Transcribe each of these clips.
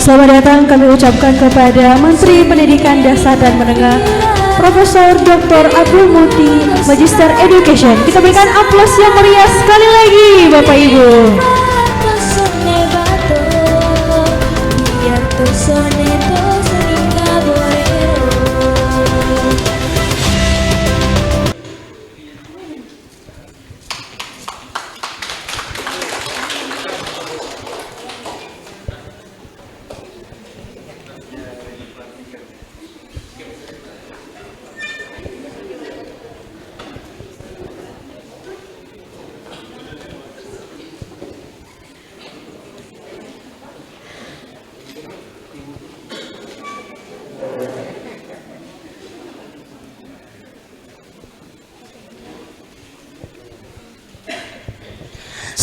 Selamat datang kami ucapkan kepada Menteri Pendidikan Dasar dan Menengah Profesor Dr. Abdul Muti, Magister Education. Kita berikan aplaus yang meriah sekali lagi Bapak Ibu.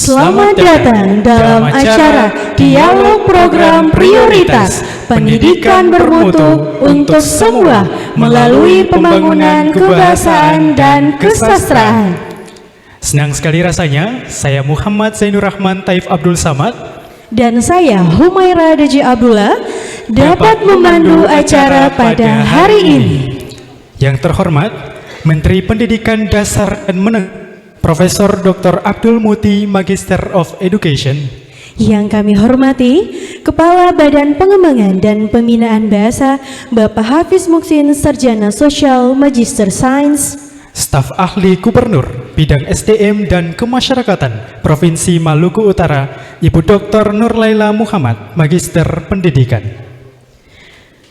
Selamat datang dalam acara Dialog Program Prioritas Pendidikan Bermutu untuk Semua melalui pembangunan kebahasaan dan kesastraan. Senang sekali rasanya, saya Muhammad Zainur Rahman Taif Abdul Samad dan saya Humaira Deji Abdullah dapat memandu acara pada hari ini. Yang terhormat, Menteri Pendidikan Dasar dan Menengah, Profesor Dr. Abdul Muti, Magister of Education. Yang kami hormati, Kepala Badan Pengembangan dan Pembinaan Bahasa, Bapak Hafiz Muksin, Sarjana Sosial, Magister Sains. Staf Ahli Gubernur, Bidang SDM dan Kemasyarakatan, Provinsi Maluku Utara, Ibu Dr. Nurlaila Muhammad, Magister Pendidikan.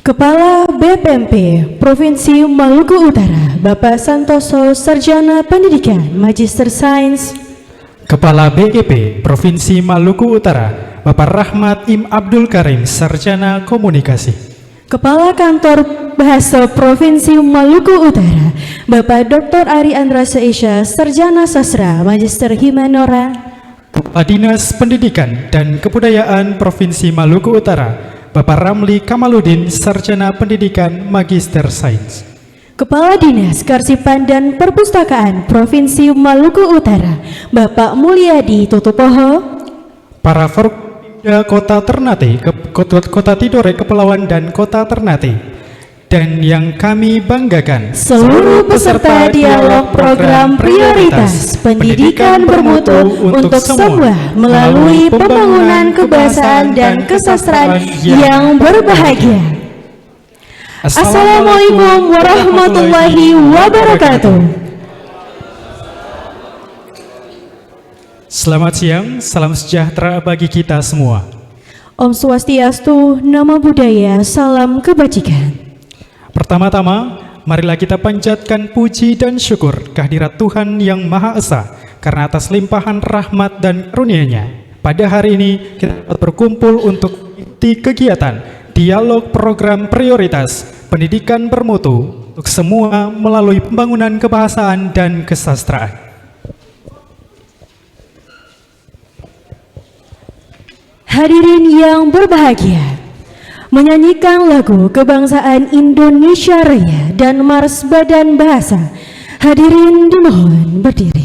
Kepala BPMP Provinsi Maluku Utara, Bapak Santoso, Sarjana Pendidikan, Magister Sains. Kepala BEP Provinsi Maluku Utara, Bapak Rahmat Im Abdul Karim, Sarjana Komunikasi. Kepala Kantor Bahasa Provinsi Maluku Utara, Bapak Dr. Ari Andrasa Isya, Sarjana Sastra, Magister Himanora. Kepala Dinas Pendidikan dan Kebudayaan Provinsi Maluku Utara, Bapak Ramli Kamaludin, Sarjana Pendidikan, Magister Sains. Kepala Dinas Karsipan dan Perpustakaan Provinsi Maluku Utara, Bapak Mulyadi Tutupoho. Para Forkopimda Kota Ternate, Kota Tidore, Kepulauan dan Kota Ternate. Dan yang kami banggakan, seluruh peserta dialog program prioritas pendidikan bermutu untuk semua melalui pembangunan kebahasaan dan kesastraan yang berbahagia. Assalamualaikum warahmatullahi wabarakatuh. Selamat siang, salam sejahtera bagi kita semua. Om Swastiastu, Namo Buddhaya, salam kebajikan. Pertama-tama, marilah kita panjatkan puji dan syukur kehadirat Tuhan Yang Maha Esa karena atas limpahan rahmat dan karunia-Nya. Pada hari ini kita dapat berkumpul untuk mengikuti kegiatan dialog program prioritas pendidikan bermutu untuk semua melalui pembangunan kebahasaan dan kesastraan. Hadirin yang berbahagia, menyanyikan lagu kebangsaan Indonesia Raya dan Mars Badan Bahasa. Hadirin dimohon berdiri.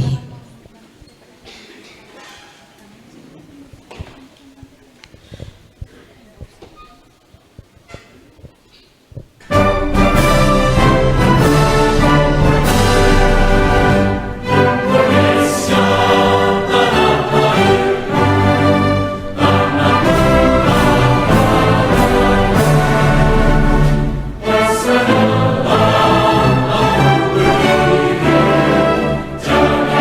Jangan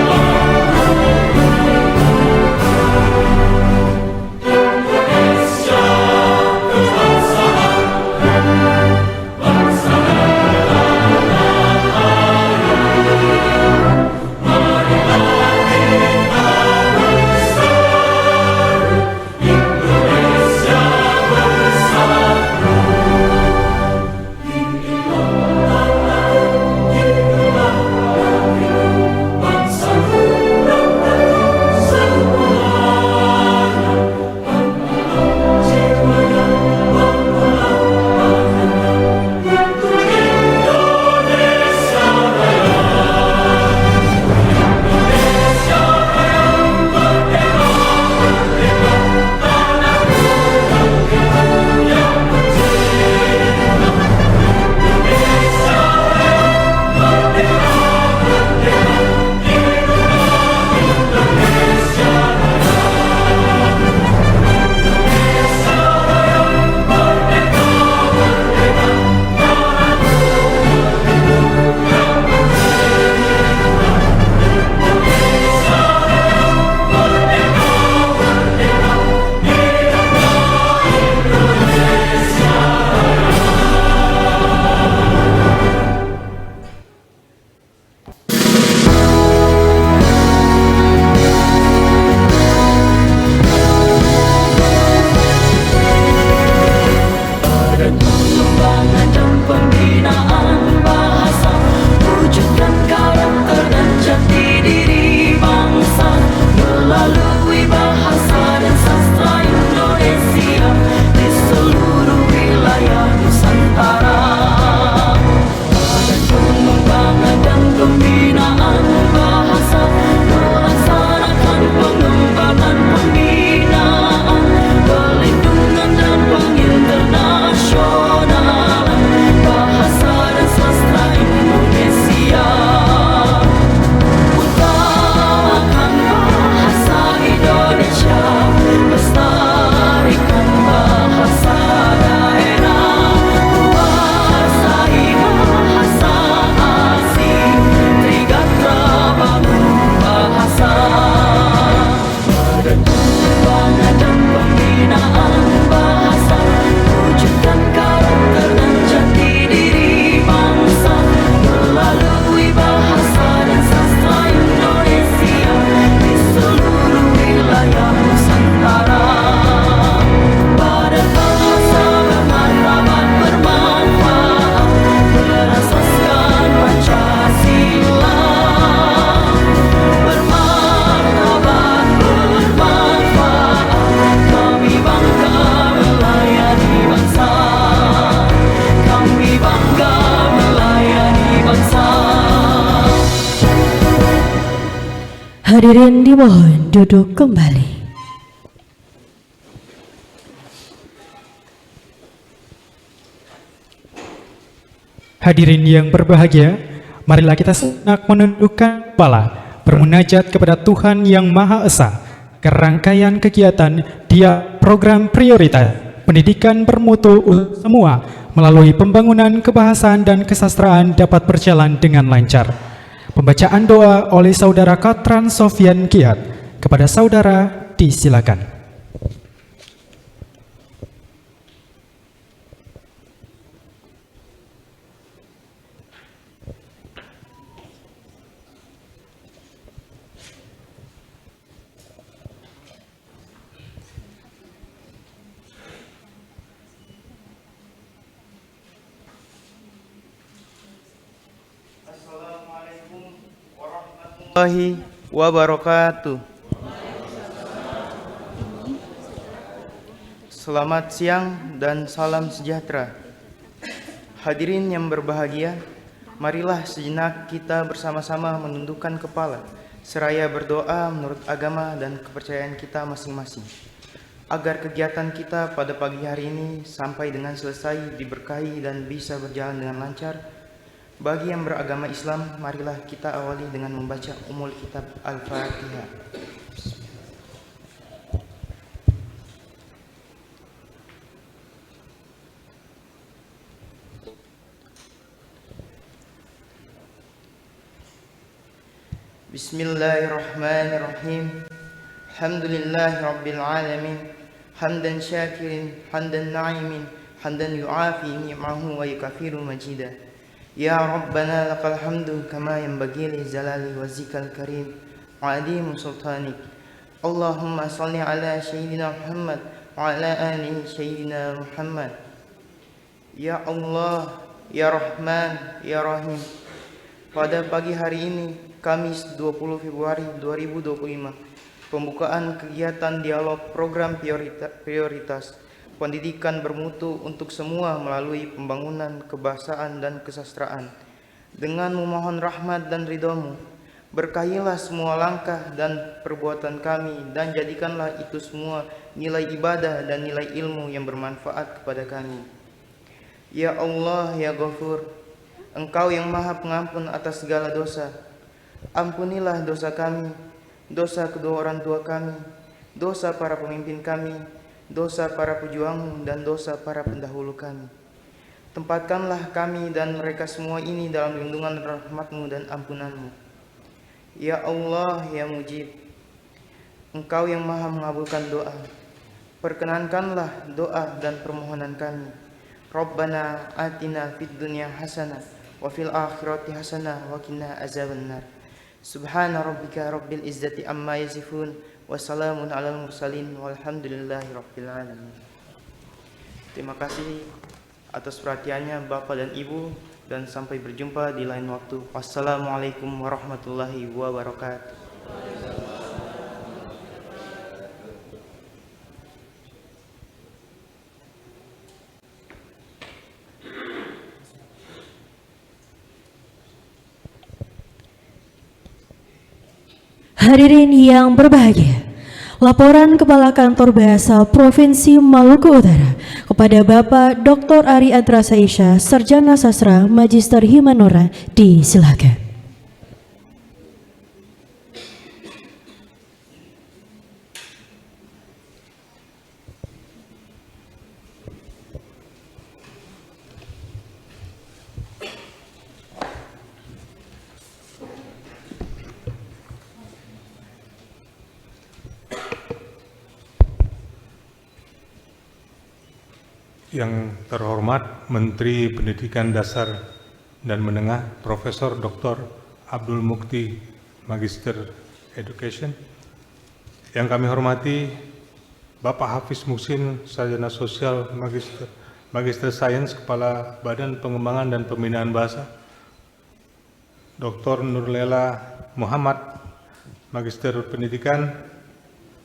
Hadirin dimohon duduk kembali. Hadirin yang berbahagia, marilah kita sejenak menundukkan kepala, bermunajat kepada Tuhan Yang Maha Esa. Kerangkaian kegiatan dia program prioritas pendidikan bermutu untuk semua melalui pembangunan kebahasaan dan kesastraan dapat berjalan dengan lancar. Pembacaan doa oleh Saudara Katran Sofian Kiat. Kepada saudara disilakan. Warahmatullahi wabarakatuh. Selamat siang dan salam sejahtera. Hadirin yang berbahagia, marilah sejenak kita bersama-sama menundukkan kepala seraya berdoa menurut agama dan kepercayaan kita masing-masing, agar kegiatan kita pada pagi hari ini sampai dengan selesai diberkahi dan bisa berjalan dengan lancar. Bagi yang beragama Islam, marilah kita awali dengan membaca Ummul Kitab Al-Fatihah. Bismillahirrahmanirrahim. Alhamdulillahi Rabbil Alamin. Hamdan syakirin, hamdan na'imin, hamdan yu'afi ni'mahu wa yukafiru majidah. Ya Rabbana lakal hamdu kama yanbaghi li jalali wajhikal karim wa adimu sultanik. Allahumma salli ala sayyidina Muhammad wa ala ali sayyidina Muhammad. Ya Allah, Ya Rahman, Ya Rahim. Pada pagi hari ini, Kamis 20 Februari 2025, pembukaan kegiatan dialog program prioritas pendidikan bermutu untuk semua melalui pembangunan kebahasaan dan kesastraan. Dengan memohon rahmat dan ridho-Mu, berkahilah semua langkah dan perbuatan kami dan jadikanlah itu semua nilai ibadah dan nilai ilmu yang bermanfaat kepada kami. Ya Allah, Ya Ghafur, Engkau yang Maha Pengampun atas segala dosa. Ampunilah dosa kami, dosa kedua orang tua kami, dosa para pemimpin kami, dosa para pejuang dan dosa para pendahulu kami. Tempatkanlah kami dan mereka semua ini dalam lindungan rahmat-Mu dan ampunan-Mu. Ya Allah, Ya Mujib, Engkau yang Maha mengabulkan doa. Perkenankanlah doa dan permohonan kami. Rabbana atina fid dunya hasanah wa fil akhirati hasanah wa qina azabannar. Subhana rabbika rabbil izzati amma yasifun. Wassalamun alal mursalin walhamdulillahi rabbil alamin. Terima kasih atas perhatiannya Bapak dan Ibu, dan sampai berjumpa di lain waktu. Wassalamualaikum warahmatullahi wabarakatuh. Hadirin yang berbahagia, laporan Kepala Kantor Bahasa Provinsi Maluku Utara kepada Bapak Dr. Ari Adrasa Isya, Sarjana Sastra, Magister Himanora, disilakan. Yang terhormat Menteri Pendidikan Dasar dan Menengah Profesor Dr. Abdul Mukti, Magister Education. Yang kami hormati Bapak Hafiz Muhsin, Sarjana Sosial, Magister Sains, Kepala Badan Pengembangan dan Pembinaan Bahasa. Dr. Nurlela Muhammad, Magister Pendidikan,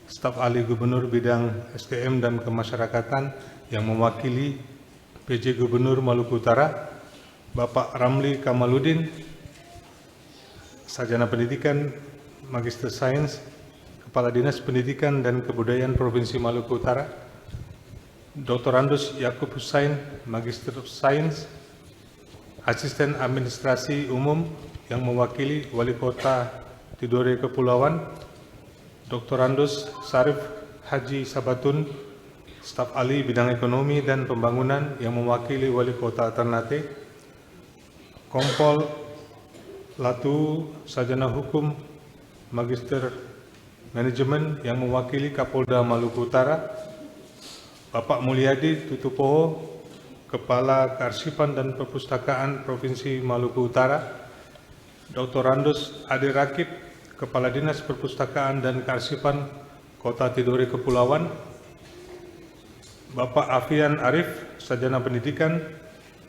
Staf Ahli Gubernur Bidang SDM dan Kemasyarakatan yang mewakili PJ Gubernur Maluku Utara, Bapak Ramli Kamaludin, Sarjana Pendidikan Magister Sains, Kepala Dinas Pendidikan dan Kebudayaan Provinsi Maluku Utara, Dr. Andus Yakub Hussain, Magister Sains, Asisten Administrasi Umum yang mewakili Wali Kota Tidore Kepulauan, Dr. Andus Sarif Haji Sabatun, Staf Ahli Bidang Ekonomi dan Pembangunan yang mewakili Wali Kota Ternate, Kompol Latu Sarjana Hukum Magister Manajemen yang mewakili Kapolda Maluku Utara, Bapak Mulyadi Tutupoho, Kepala Kearsipan dan Perpustakaan Provinsi Maluku Utara, Dr. Andus Ade Rakib, Kepala Dinas Perpustakaan dan Kearsipan Kota Tidore Kepulauan, Bapak Afian Arif, Sarjana Pendidikan,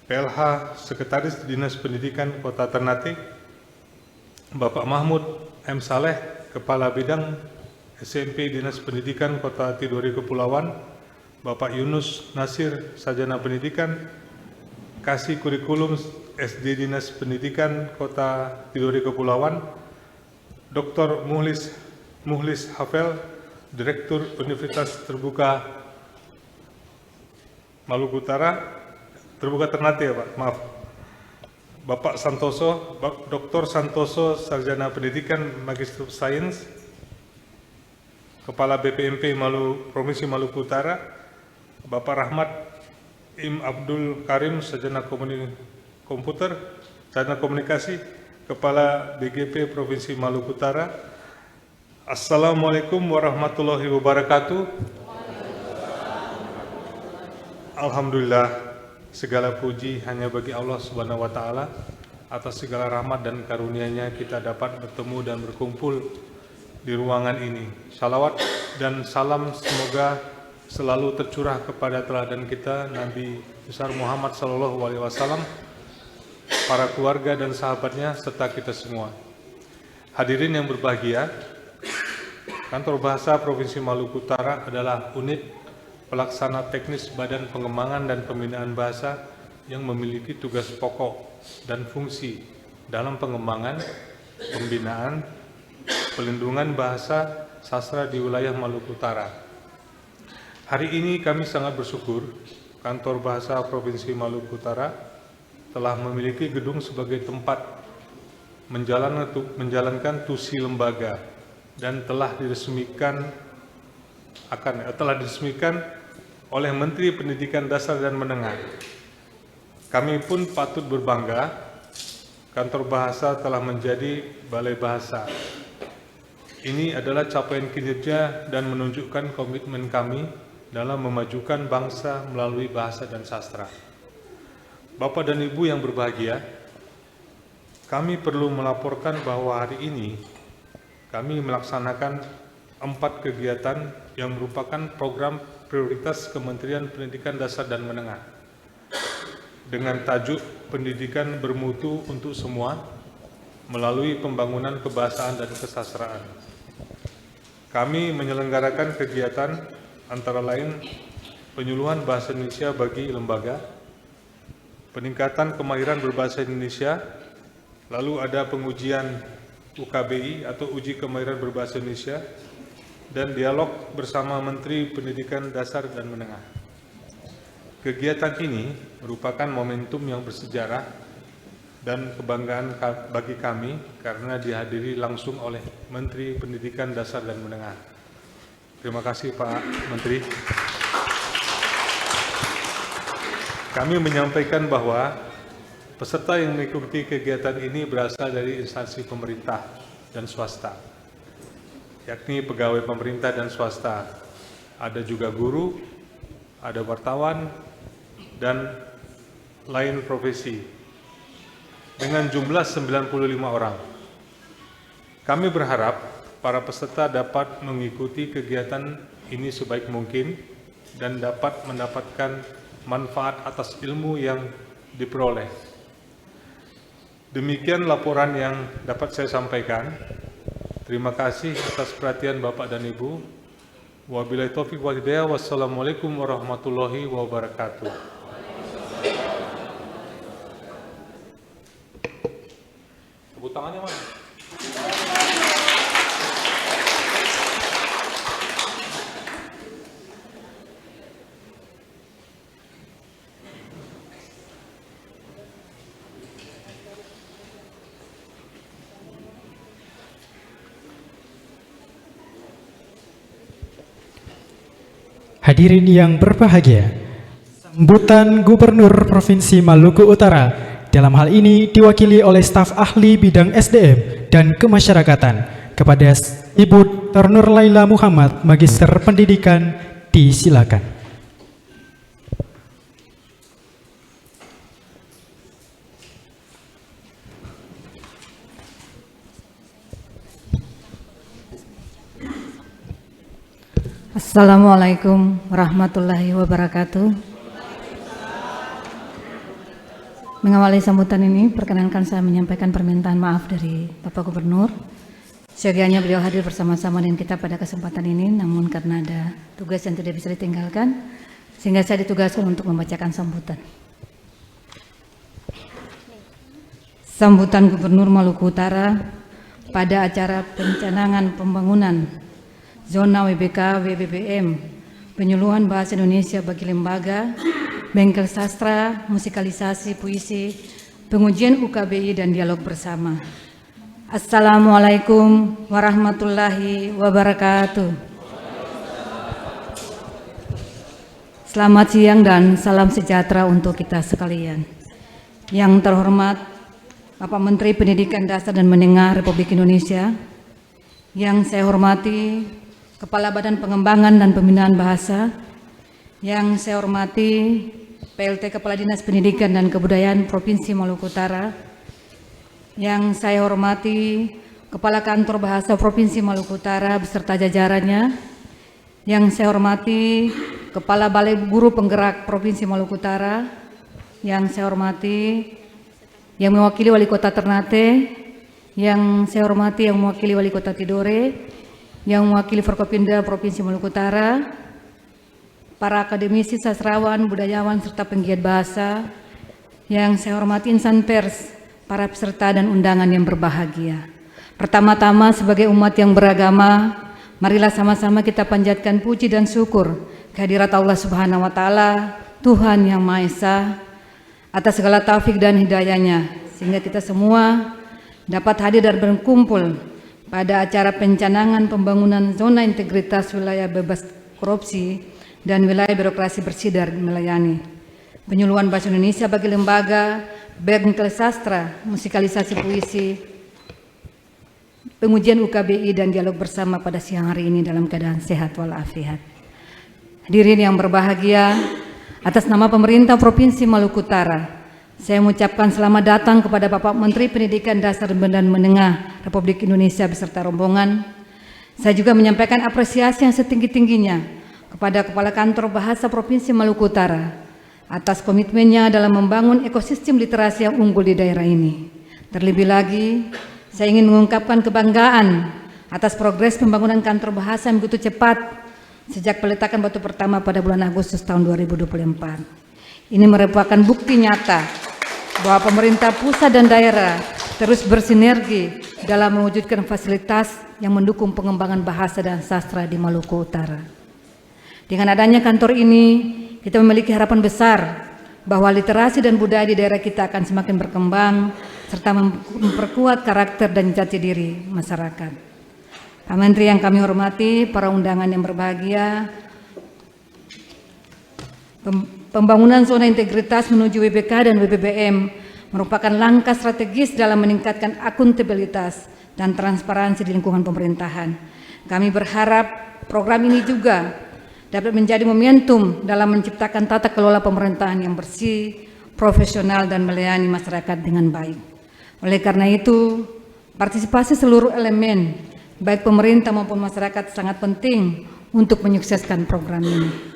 PLH Sekretaris Dinas Pendidikan Kota Ternate, Bapak Mahmud M. Saleh, Kepala Bidang SMP Dinas Pendidikan Kota Tidore Kepulauan, Bapak Yunus Nasir, Sarjana Pendidikan, Kasih Kurikulum SD Dinas Pendidikan Kota Tidore Kepulauan, Dr. Muhlis Hafel, Direktur Universitas Terbuka Maluku Utara, Terbuka Ternate ya Pak, maaf. Bapak Santoso, Dr. Santoso, Sarjana Pendidikan Magister Sains, Kepala BPMP Provinsi Maluku Utara, Bapak Rahmat Im Abdul Karim, Sarjana Komputer, Sarjana Komunikasi, Kepala BGP Provinsi Maluku Utara. Assalamualaikum warahmatullahi wabarakatuh. Alhamdulillah, segala puji hanya bagi Allah Subhanahu wa Ta'ala. Atas segala rahmat dan karunia-Nya kita dapat bertemu dan berkumpul di ruangan ini. Salawat dan salam semoga selalu tercurah kepada teladan kita Nabi besar Muhammad SAW, para keluarga dan sahabatnya, serta kita semua. Hadirin yang berbahagia, Kantor Bahasa Provinsi Maluku Utara adalah unit pelaksana teknis Badan Pengembangan dan Pembinaan Bahasa yang memiliki tugas pokok dan fungsi dalam pengembangan, pembinaan, pelindungan bahasa sastra di wilayah Maluku Utara. Hari ini kami sangat bersyukur Kantor Bahasa Provinsi Maluku Utara telah memiliki gedung sebagai tempat menjalankan tusi lembaga dan telah diresmikan oleh Menteri Pendidikan Dasar dan Menengah. Kami pun patut berbangga, Kantor Bahasa telah menjadi Balai Bahasa. Ini adalah capaian kinerja dan menunjukkan komitmen kami dalam memajukan bangsa melalui bahasa dan sastra. Bapak dan Ibu yang berbahagia, kami perlu melaporkan bahwa hari ini kami melaksanakan 4 kegiatan yang merupakan program prioritas Kementerian Pendidikan Dasar dan Menengah dengan tajuk Pendidikan Bermutu untuk Semua melalui pembangunan kebahasaan dan kesastraan. Kami menyelenggarakan kegiatan antara lain penyuluhan bahasa Indonesia bagi lembaga, peningkatan kemahiran berbahasa Indonesia, lalu ada pengujian UKBI atau Uji Kemahiran Berbahasa Indonesia, dan dialog bersama Menteri Pendidikan Dasar dan Menengah. Kegiatan ini merupakan momentum yang bersejarah dan kebanggaan bagi kami karena dihadiri langsung oleh Menteri Pendidikan Dasar dan Menengah. Terima kasih Pak Menteri. Kami menyampaikan bahwa peserta yang mengikuti kegiatan ini berasal dari instansi pemerintah dan swasta, yakni pegawai pemerintah dan swasta. Ada juga guru, ada wartawan, dan lain profesi. Dengan jumlah 95 orang. Kami berharap para peserta dapat mengikuti kegiatan ini sebaik mungkin dan dapat mendapatkan manfaat atas ilmu yang diperoleh. Demikian laporan yang dapat saya sampaikan. Terima kasih atas perhatian Bapak dan Ibu. Wabillahi taufiq wal hidayah. Wassalamualaikum warahmatullahi wabarakatuh. Tepuk tangannya mana? Hadirin yang berbahagia, sambutan Gubernur Provinsi Maluku Utara dalam hal ini diwakili oleh staf ahli bidang SDM dan kemasyarakatan kepada Ibu Nur Laila Muhammad, Magister Pendidikan, disilakan. Assalamualaikum warahmatullahi wabarakatuh. Mengawali sambutan ini, perkenankan saya menyampaikan permintaan maaf dari Bapak Gubernur. Seyogianya beliau hadir bersama-sama dengan kita pada kesempatan ini, namun karena ada tugas yang tidak bisa ditinggalkan, sehingga saya ditugaskan untuk membacakan sambutan. Sambutan Gubernur Maluku Utara pada acara pencanangan pembangunan Zona WBK WBBM, penyuluhan bahasa Indonesia bagi lembaga, bengkel sastra, musikalisasi puisi, pengujian UKBI dan dialog bersama. Assalamualaikum warahmatullahi wabarakatuh. Selamat siang dan salam sejahtera untuk kita sekalian. Yang terhormat Bapak Menteri Pendidikan Dasar dan Menengah Republik Indonesia, yang saya hormati Kepala Badan Pengembangan dan Pembinaan Bahasa, yang saya hormati PLT Kepala Dinas Pendidikan dan Kebudayaan Provinsi Maluku Utara, yang saya hormati Kepala Kantor Bahasa Provinsi Maluku Utara beserta jajarannya, yang saya hormati Kepala Balai Guru Penggerak Provinsi Maluku Utara, yang saya hormati yang mewakili Wali Kota Ternate, yang saya hormati yang mewakili Wali Kota Tidore, yang mewakili Forkopimda Provinsi Maluku Utara, para akademisi, sastrawan, budayawan, serta penggiat bahasa, yang saya hormati insan pers, para peserta dan undangan yang berbahagia. Pertama-tama sebagai umat yang beragama, marilah sama-sama kita panjatkan puji dan syukur kehadirat Allah Subhanahu wa Ta'ala, Tuhan Yang Maha Esa, atas segala taufik dan hidayahnya, sehingga kita semua dapat hadir dan berkumpul pada acara pencanangan pembangunan zona integritas wilayah bebas korupsi dan wilayah birokrasi bersih dan melayani, penyuluhan bahasa Indonesia bagi lembaga, bengkel sastra, musikalisasi puisi, pengujian UKBI dan dialog bersama pada siang hari ini dalam keadaan sehat walafiat. Hadirin yang berbahagia, atas nama pemerintah Provinsi Maluku Utara, saya mengucapkan selamat datang kepada Bapak Menteri Pendidikan Dasar dan Menengah Republik Indonesia beserta rombongan. Saya juga menyampaikan apresiasi yang setinggi-tingginya kepada Kepala Kantor Bahasa Provinsi Maluku Utara atas komitmennya dalam membangun ekosistem literasi yang unggul di daerah ini. Terlebih lagi, saya ingin mengungkapkan kebanggaan atas progres pembangunan kantor bahasa yang begitu cepat sejak peletakan batu pertama pada bulan Agustus tahun 2024. Ini merupakan bukti nyata bahwa pemerintah pusat dan daerah terus bersinergi dalam mewujudkan fasilitas yang mendukung pengembangan bahasa dan sastra di Maluku Utara. Dengan adanya kantor ini, kita memiliki harapan besar bahwa literasi dan budaya di daerah kita akan semakin berkembang serta memperkuat karakter dan jati diri masyarakat. Pak Menteri yang kami hormati, para undangan yang berbahagia, pembangunan zona integritas menuju WBK dan WBBM merupakan langkah strategis dalam meningkatkan akuntabilitas dan transparansi di lingkungan pemerintahan. Kami berharap program ini juga dapat menjadi momentum dalam menciptakan tata kelola pemerintahan yang bersih, profesional, dan melayani masyarakat dengan baik. Oleh karena itu, partisipasi seluruh elemen, baik pemerintah maupun masyarakat, sangat penting untuk menyukseskan program ini.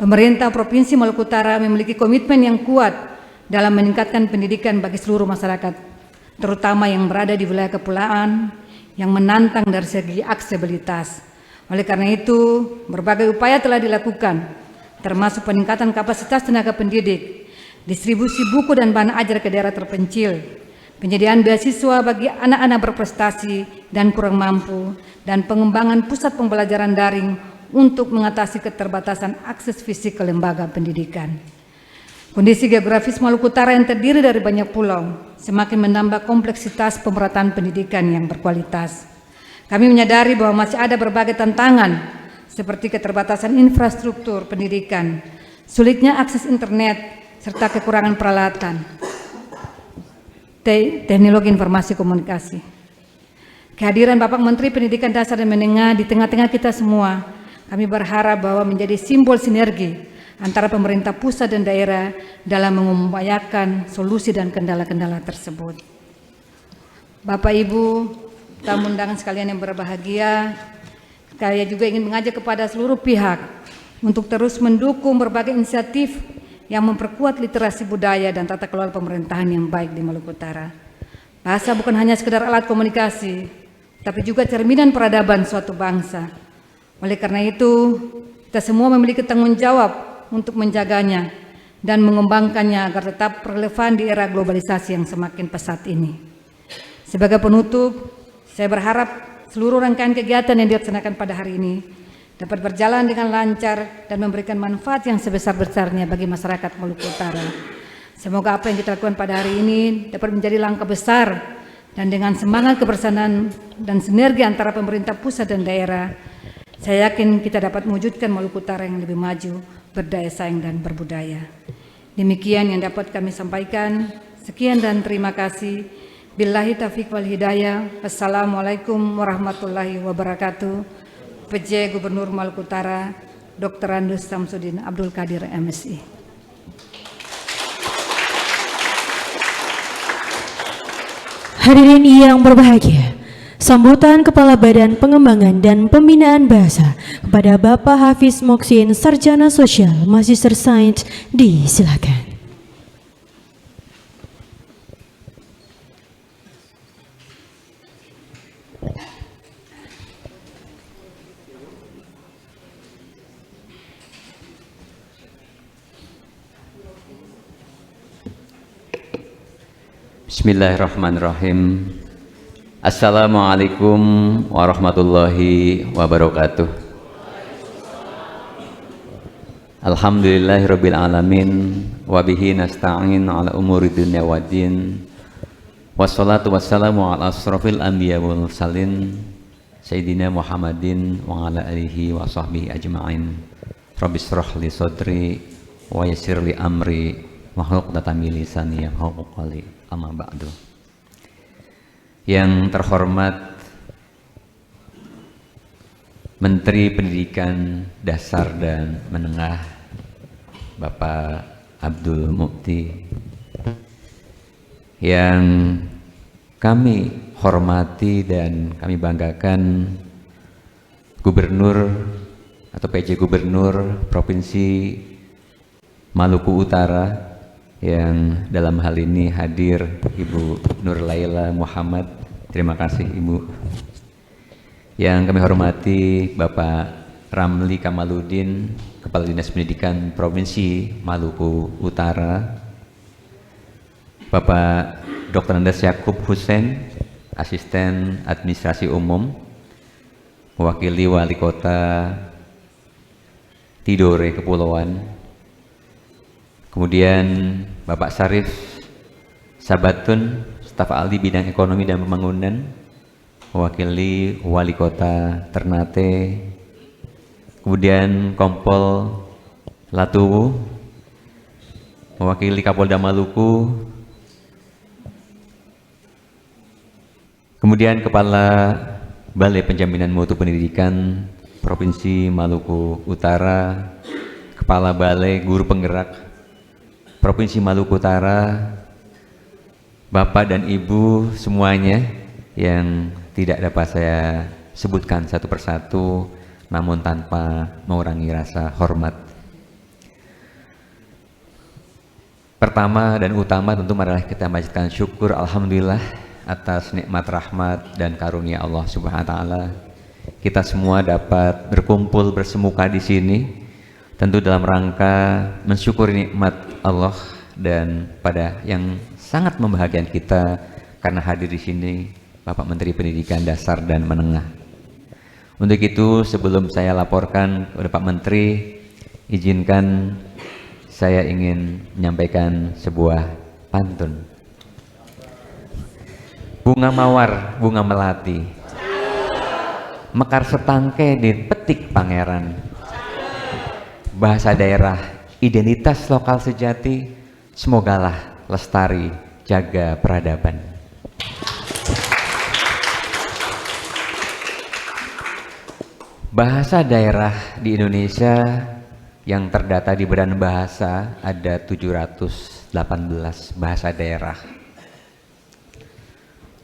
Pemerintah Provinsi Maluku Utara memiliki komitmen yang kuat dalam meningkatkan pendidikan bagi seluruh masyarakat, terutama yang berada di wilayah kepulauan yang menantang dari segi aksesibilitas. Oleh karena itu, berbagai upaya telah dilakukan, termasuk peningkatan kapasitas tenaga pendidik, distribusi buku dan bahan ajar ke daerah terpencil, penyediaan beasiswa bagi anak-anak berprestasi dan kurang mampu, dan pengembangan pusat pembelajaran daring untuk mengatasi keterbatasan akses fisik ke lembaga pendidikan. Kondisi geografis Maluku Utara yang terdiri dari banyak pulau semakin menambah kompleksitas pemerataan pendidikan yang berkualitas. Kami menyadari bahwa masih ada berbagai tantangan seperti keterbatasan infrastruktur pendidikan, sulitnya akses internet, serta kekurangan peralatan, teknologi informasi komunikasi. Kehadiran Bapak Menteri Pendidikan Dasar dan Menengah di tengah-tengah kita semua, kami berharap bahwa menjadi simbol sinergi antara pemerintah pusat dan daerah dalam mengupayakan solusi dan kendala-kendala tersebut. Bapak Ibu, tamu undangan sekalian yang berbahagia, saya juga ingin mengajak kepada seluruh pihak untuk terus mendukung berbagai inisiatif yang memperkuat literasi budaya dan tata kelola pemerintahan yang baik di Maluku Utara. Bahasa bukan hanya sekedar alat komunikasi, tapi juga cerminan peradaban suatu bangsa. Oleh karena itu, kita semua memiliki tanggung jawab untuk menjaganya dan mengembangkannya agar tetap relevan di era globalisasi yang semakin pesat ini. Sebagai penutup, saya berharap seluruh rangkaian kegiatan yang dilaksanakan pada hari ini dapat berjalan dengan lancar dan memberikan manfaat yang sebesar-besarnya bagi masyarakat Maluku Utara. Semoga apa yang kita lakukan pada hari ini dapat menjadi langkah besar dan dengan semangat kebersamaan dan sinergi antara pemerintah pusat dan daerah, saya yakin kita dapat mewujudkan Maluku Utara yang lebih maju, berdaya saing dan berbudaya. Demikian yang dapat kami sampaikan. Sekian dan terima kasih. Billahi taufiq wal hidayah. Wassalamualaikum warahmatullahi wabarakatuh. PJ Gubernur Maluku Utara, Dr. Andus Samsudin Abdul Qadir MSI. Hadirin yang berbahagia, sambutan Kepala Badan Pengembangan dan Pembinaan Bahasa kepada Bapak Hafiz Moksin, Sarjana Sosial, Magister Sains, disilakan. Bismillahirrahmanirrahim. Assalamualaikum warahmatullahi wabarakatuh. Alhamdulillahirabbil alamin wa bihi nasta'in ala umuri dunya waddin. Wassalatu wassalamu ala asrofil anbiya wal mursalin Sayyidina Muhammadin wa ala alihi wa sahbihi ajma'in. Rabbis shrah li sadri wa yassir li amri wahlul 'uqdatam min lisani yafqahu qawli. Amma ba'du. Yang terhormat Menteri Pendidikan Dasar dan Menengah Bapak Abdul Mukti, yang kami hormati dan kami banggakan Gubernur atau PJ Gubernur Provinsi Maluku Utara, yang dalam hal ini hadir Ibu Nur Laila Muhammad. Terima kasih Ibu. Yang kami hormati Bapak Ramli Kamaludin, Kepala Dinas Pendidikan Provinsi Maluku Utara, Bapak Dr. Andes Yakub Hussein, Asisten Administrasi Umum, mewakili Wali Kota Tidore Kepulauan. Kemudian Bapak Syarif Sabatun, staf ahli bidang ekonomi dan pembangunan, mewakili Wali Kota Ternate. Kemudian Kompol Latuwu, mewakili Kapolda Maluku. Kemudian Kepala Balai Penjaminan Mutu Pendidikan Provinsi Maluku Utara, Kepala Balai Guru Penggerak Provinsi Maluku Utara, Bapak dan Ibu semuanya yang tidak dapat saya sebutkan satu persatu, namun tanpa mengurangi rasa hormat. Pertama dan utama tentu marilah kita panjatkan syukur alhamdulillah atas nikmat rahmat dan karunia Allah Subhanahu wa taala. Kita semua dapat berkumpul bersemuka di sini tentu dalam rangka mensyukuri nikmat Allah, dan pada yang sangat membahagiakan kita karena hadir di sini Bapak Menteri Pendidikan Dasar dan Menengah. Untuk itu sebelum saya laporkan kepada Pak Menteri, izinkan saya ingin menyampaikan sebuah pantun. Bunga mawar, bunga melati, mekar setangke dipetik pangeran. Bahasa daerah, identitas lokal sejati, semogalah lestari jaga peradaban. Bahasa daerah di Indonesia yang terdata di Badan Bahasa ada 718 bahasa daerah.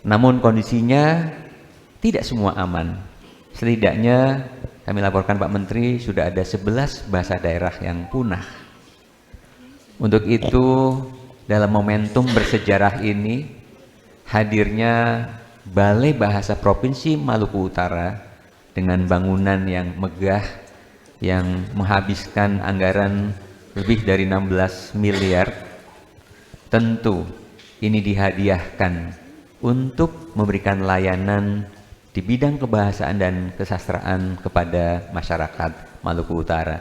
Namun kondisinya tidak semua aman. Setidaknya kami laporkan Pak Menteri sudah ada 11 bahasa daerah yang punah. Untuk itu dalam momentum bersejarah ini hadirnya Balai Bahasa Provinsi Maluku Utara dengan bangunan yang megah yang menghabiskan anggaran lebih dari 16 miliar, tentu ini dihadiahkan untuk memberikan layanan di bidang kebahasaan dan kesastraan kepada masyarakat Maluku Utara.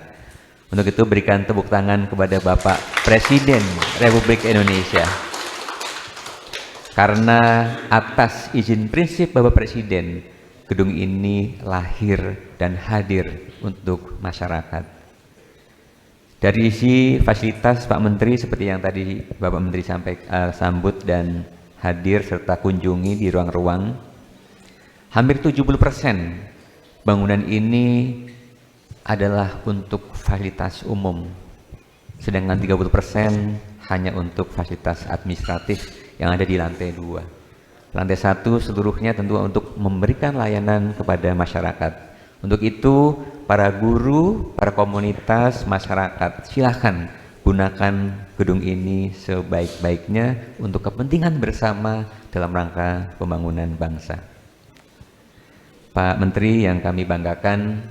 Untuk itu berikan tepuk tangan kepada Bapak Presiden Republik Indonesia. Karena atas izin prinsip Bapak Presiden, gedung ini lahir dan hadir untuk masyarakat. Dari sisi fasilitas Pak Menteri seperti yang tadi Bapak Menteri sambut dan hadir serta kunjungi di ruang-ruang, hampir 70% bangunan ini adalah untuk fasilitas umum, sedangkan 30% hanya untuk fasilitas administratif yang ada di lantai 2. Lantai 1 seluruhnya tentu untuk memberikan layanan kepada masyarakat. Untuk itu para guru, para komunitas, masyarakat silahkan gunakan gedung ini sebaik-baiknya untuk kepentingan bersama dalam rangka pembangunan bangsa. Pak Menteri yang kami banggakan,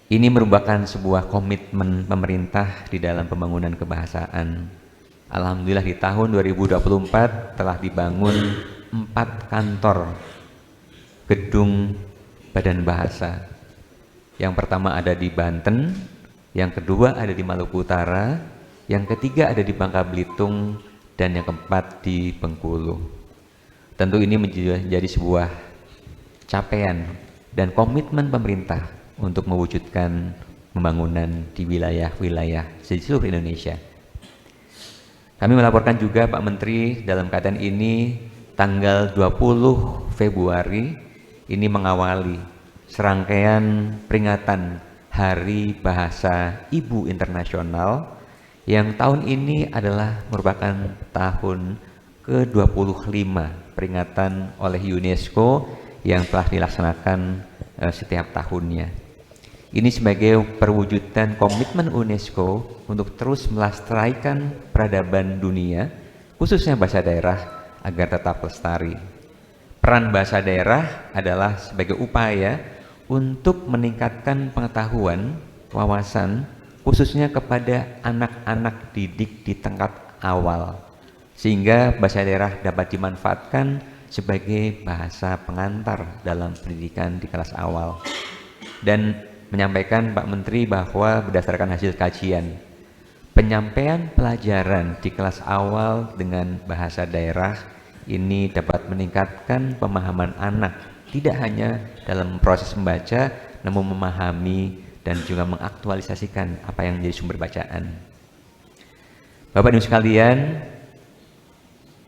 ini merupakan sebuah komitmen pemerintah di dalam pembangunan kebahasaan. Alhamdulillah di tahun 2024 telah dibangun 4 kantor gedung Badan Bahasa. Yang pertama ada di Banten, yang kedua ada di Maluku Utara, yang ketiga ada di Bangka Belitung, dan yang keempat di Bengkulu. Tentu ini menjadi sebuah capaian dan komitmen pemerintah untuk mewujudkan pembangunan di wilayah-wilayah di seluruh Indonesia. Kami melaporkan juga Pak Menteri dalam keadaan ini tanggal 20 Februari ini mengawali serangkaian peringatan Hari Bahasa Ibu Internasional yang tahun ini adalah merupakan tahun ke-25 peringatan oleh UNESCO yang telah dilaksanakan setiap tahunnya. Ini sebagai perwujudan komitmen UNESCO untuk terus melestarikan peradaban dunia, khususnya bahasa daerah, agar tetap lestari. Peran bahasa daerah adalah sebagai upaya untuk meningkatkan pengetahuan, wawasan, khususnya kepada anak-anak didik di tingkat awal, sehingga bahasa daerah dapat dimanfaatkan sebagai bahasa pengantar dalam pendidikan di kelas awal. Dan menyampaikan Pak Menteri bahwa berdasarkan hasil kajian, penyampaian pelajaran di kelas awal dengan bahasa daerah ini dapat meningkatkan pemahaman anak, tidak hanya dalam proses membaca, namun memahami dan juga mengaktualisasikan apa yang menjadi sumber bacaan. Bapak Ibu sekalian,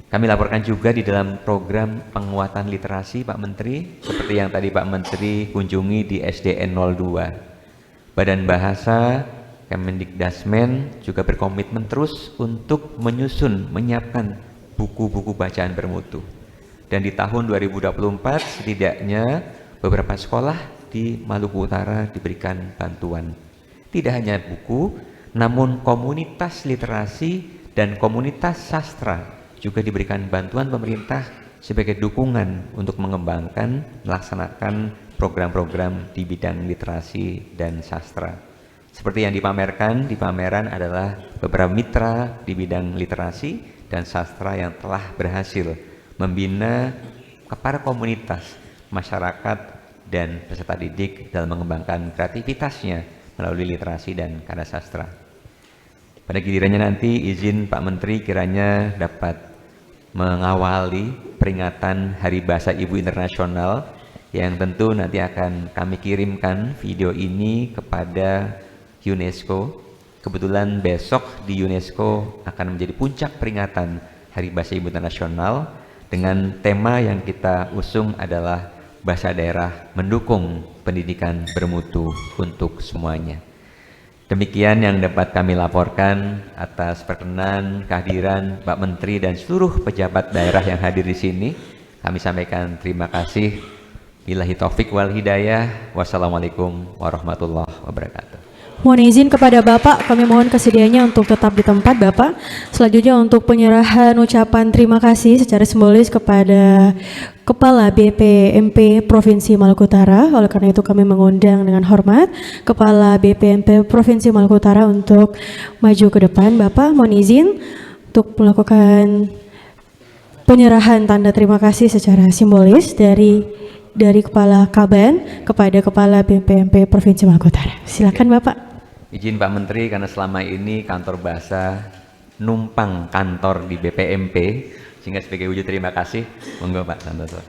kami laporkan juga di dalam program penguatan literasi Pak Menteri, seperti yang tadi Pak Menteri kunjungi di SDN 02. Badan Bahasa Kemendikdasmen juga berkomitmen terus untuk menyusun, menyiapkan buku-buku bacaan bermutu. Dan di tahun 2024 setidaknya beberapa sekolah di Maluku Utara diberikan bantuan. Tidak hanya buku, namun komunitas literasi dan komunitas sastra juga diberikan bantuan pemerintah sebagai dukungan untuk mengembangkan, melaksanakan program-program di bidang literasi dan sastra. Seperti yang dipamerkan di pameran adalah beberapa mitra di bidang literasi dan sastra yang telah berhasil membina para komunitas, masyarakat, dan peserta didik dalam mengembangkan kreativitasnya melalui literasi dan karya sastra. Pada gilirannya nanti izin Pak Menteri kiranya dapat mengawali peringatan Hari Bahasa Ibu Internasional yang tentu nanti akan kami kirimkan video ini kepada UNESCO. Kebetulan besok di UNESCO akan menjadi puncak peringatan Hari Bahasa Ibu Internasional dengan tema yang kita usung adalah bahasa daerah mendukung pendidikan bermutu untuk semuanya. Demikian yang dapat kami laporkan atas perkenan kehadiran Pak Menteri dan seluruh pejabat daerah yang hadir di sini. Kami sampaikan terima kasih. Billahi taufik wal hidayah. Wassalamualaikum warahmatullahi wabarakatuh. Mohon izin kepada Bapak, kami mohon kesediaannya untuk tetap di tempat Bapak. Selanjutnya untuk penyerahan ucapan terima kasih secara simbolis kepada Kepala BPMP Provinsi Maluku Utara. Oleh karena itu kami mengundang dengan hormat Kepala BPMP Provinsi Maluku Utara untuk maju ke depan. Bapak, mohon izin untuk melakukan penyerahan tanda terima kasih secara simbolis dari Kepala Kaban kepada Kepala BPMP Provinsi Maluku Utara. Silakan Bapak. Izin Pak Menteri, karena selama ini kantor bahasa numpang kantor di BPMP, sehingga sebagai wujud terima kasih, monggo Pak Santoso.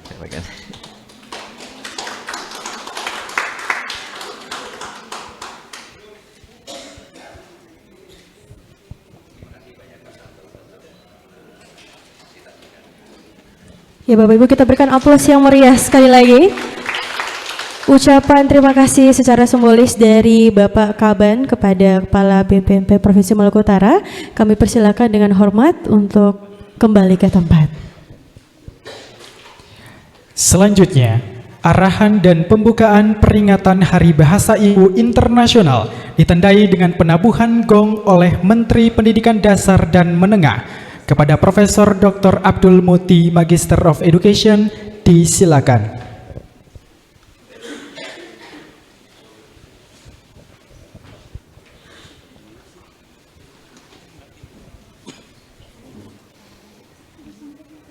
Ya Bapak Ibu, kita berikan aplaus yang meriah sekali lagi. Ucapan terima kasih secara simbolis dari Bapak Kaban kepada Kepala BPMP Provinsi Maluku Utara. Kami persilakan dengan hormat untuk kembali ke tempat. Selanjutnya, arahan dan pembukaan peringatan Hari Bahasa Ibu Internasional ditandai dengan penabuhan gong oleh Menteri Pendidikan Dasar dan Menengah kepada Profesor Dr. Abdul Muti, Magister of Education. Disilakan.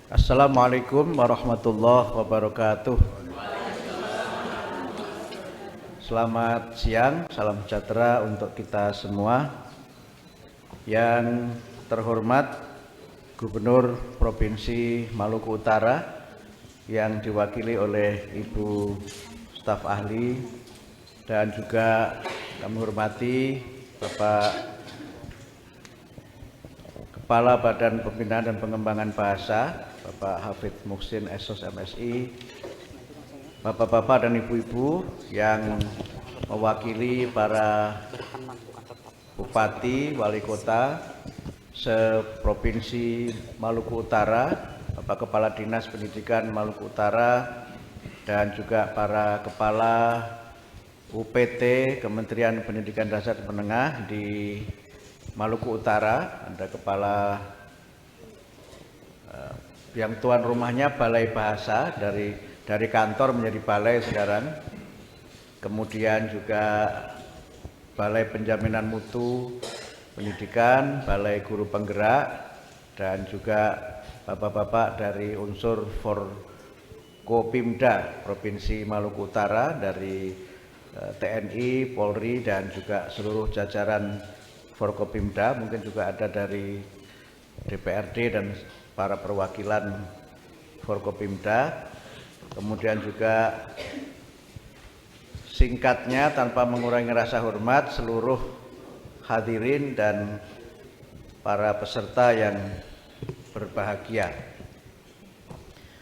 Assalamualaikum warahmatullahi wabarakatuh. Selamat siang, salam sejahtera untuk kita semua. Yang terhormat Gubernur Provinsi Maluku Utara yang diwakili oleh Ibu staf ahli dan juga kami hormati Bapak Kepala Badan Pembinaan dan Pengembangan Bahasa Bapak Hafidz Muhsin SOS MSI, Bapak-bapak dan ibu-ibu yang mewakili para bupati, wali kota seprovinsi Maluku Utara, Bapak Kepala Dinas Pendidikan Maluku Utara, dan juga para kepala UPT Kementerian Pendidikan Dasar dan Menengah di Maluku Utara. Ada kepala yang tuan rumahnya Balai Bahasa, dari kantor menjadi balai sekarang. Kemudian juga Balai Penjaminan Mutu Pendidikan, Balai Guru Penggerak, dan juga bapak-bapak dari unsur Forkopimda Provinsi Maluku Utara, dari TNI, Polri, dan juga seluruh jajaran Forkopimda. Mungkin juga ada dari DPRD dan para perwakilan Forkopimda. Kemudian juga singkatnya tanpa mengurangi rasa hormat seluruh hadirin dan para peserta yang berbahagia.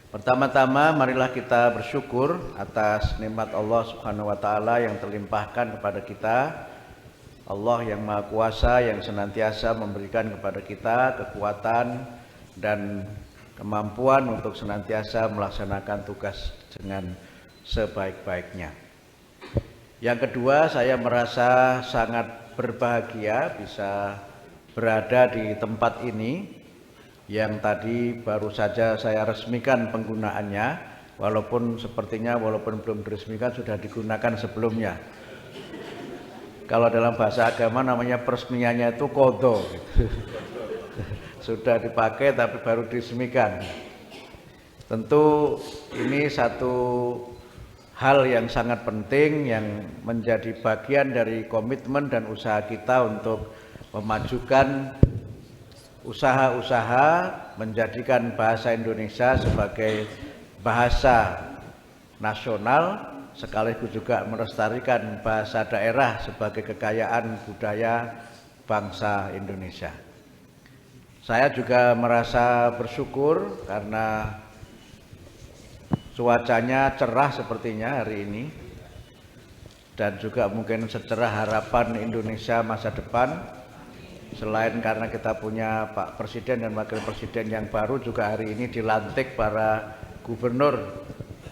Pertama-tama marilah kita bersyukur atas nikmat Allah Subhanahu wa taala yang terlimpahkan kepada kita. Allah yang Maha Kuasa yang senantiasa memberikan kepada kita kekuatan dan kemampuan untuk senantiasa melaksanakan tugas dengan sebaik-baiknya. Yang kedua, saya merasa sangat berbahagia bisa berada di tempat ini yang tadi baru saja saya resmikan penggunaannya, walaupun sepertinya walaupun belum diresmikan sudah digunakan sebelumnya. Kalau dalam bahasa agama namanya peresmiannya itu qadha. Sudah dipakai tapi baru diresmikan. Tentu ini satu hal yang sangat penting yang menjadi bagian dari komitmen dan usaha kita untuk memajukan usaha-usaha menjadikan bahasa Indonesia sebagai bahasa nasional sekaligus juga melestarikan bahasa daerah sebagai kekayaan budaya bangsa Indonesia. Saya juga merasa bersyukur karena cuacanya cerah sepertinya hari ini, dan juga mungkin secerah harapan Indonesia masa depan. Selain karena kita punya Pak Presiden dan Wakil Presiden yang baru, juga hari ini dilantik para gubernur,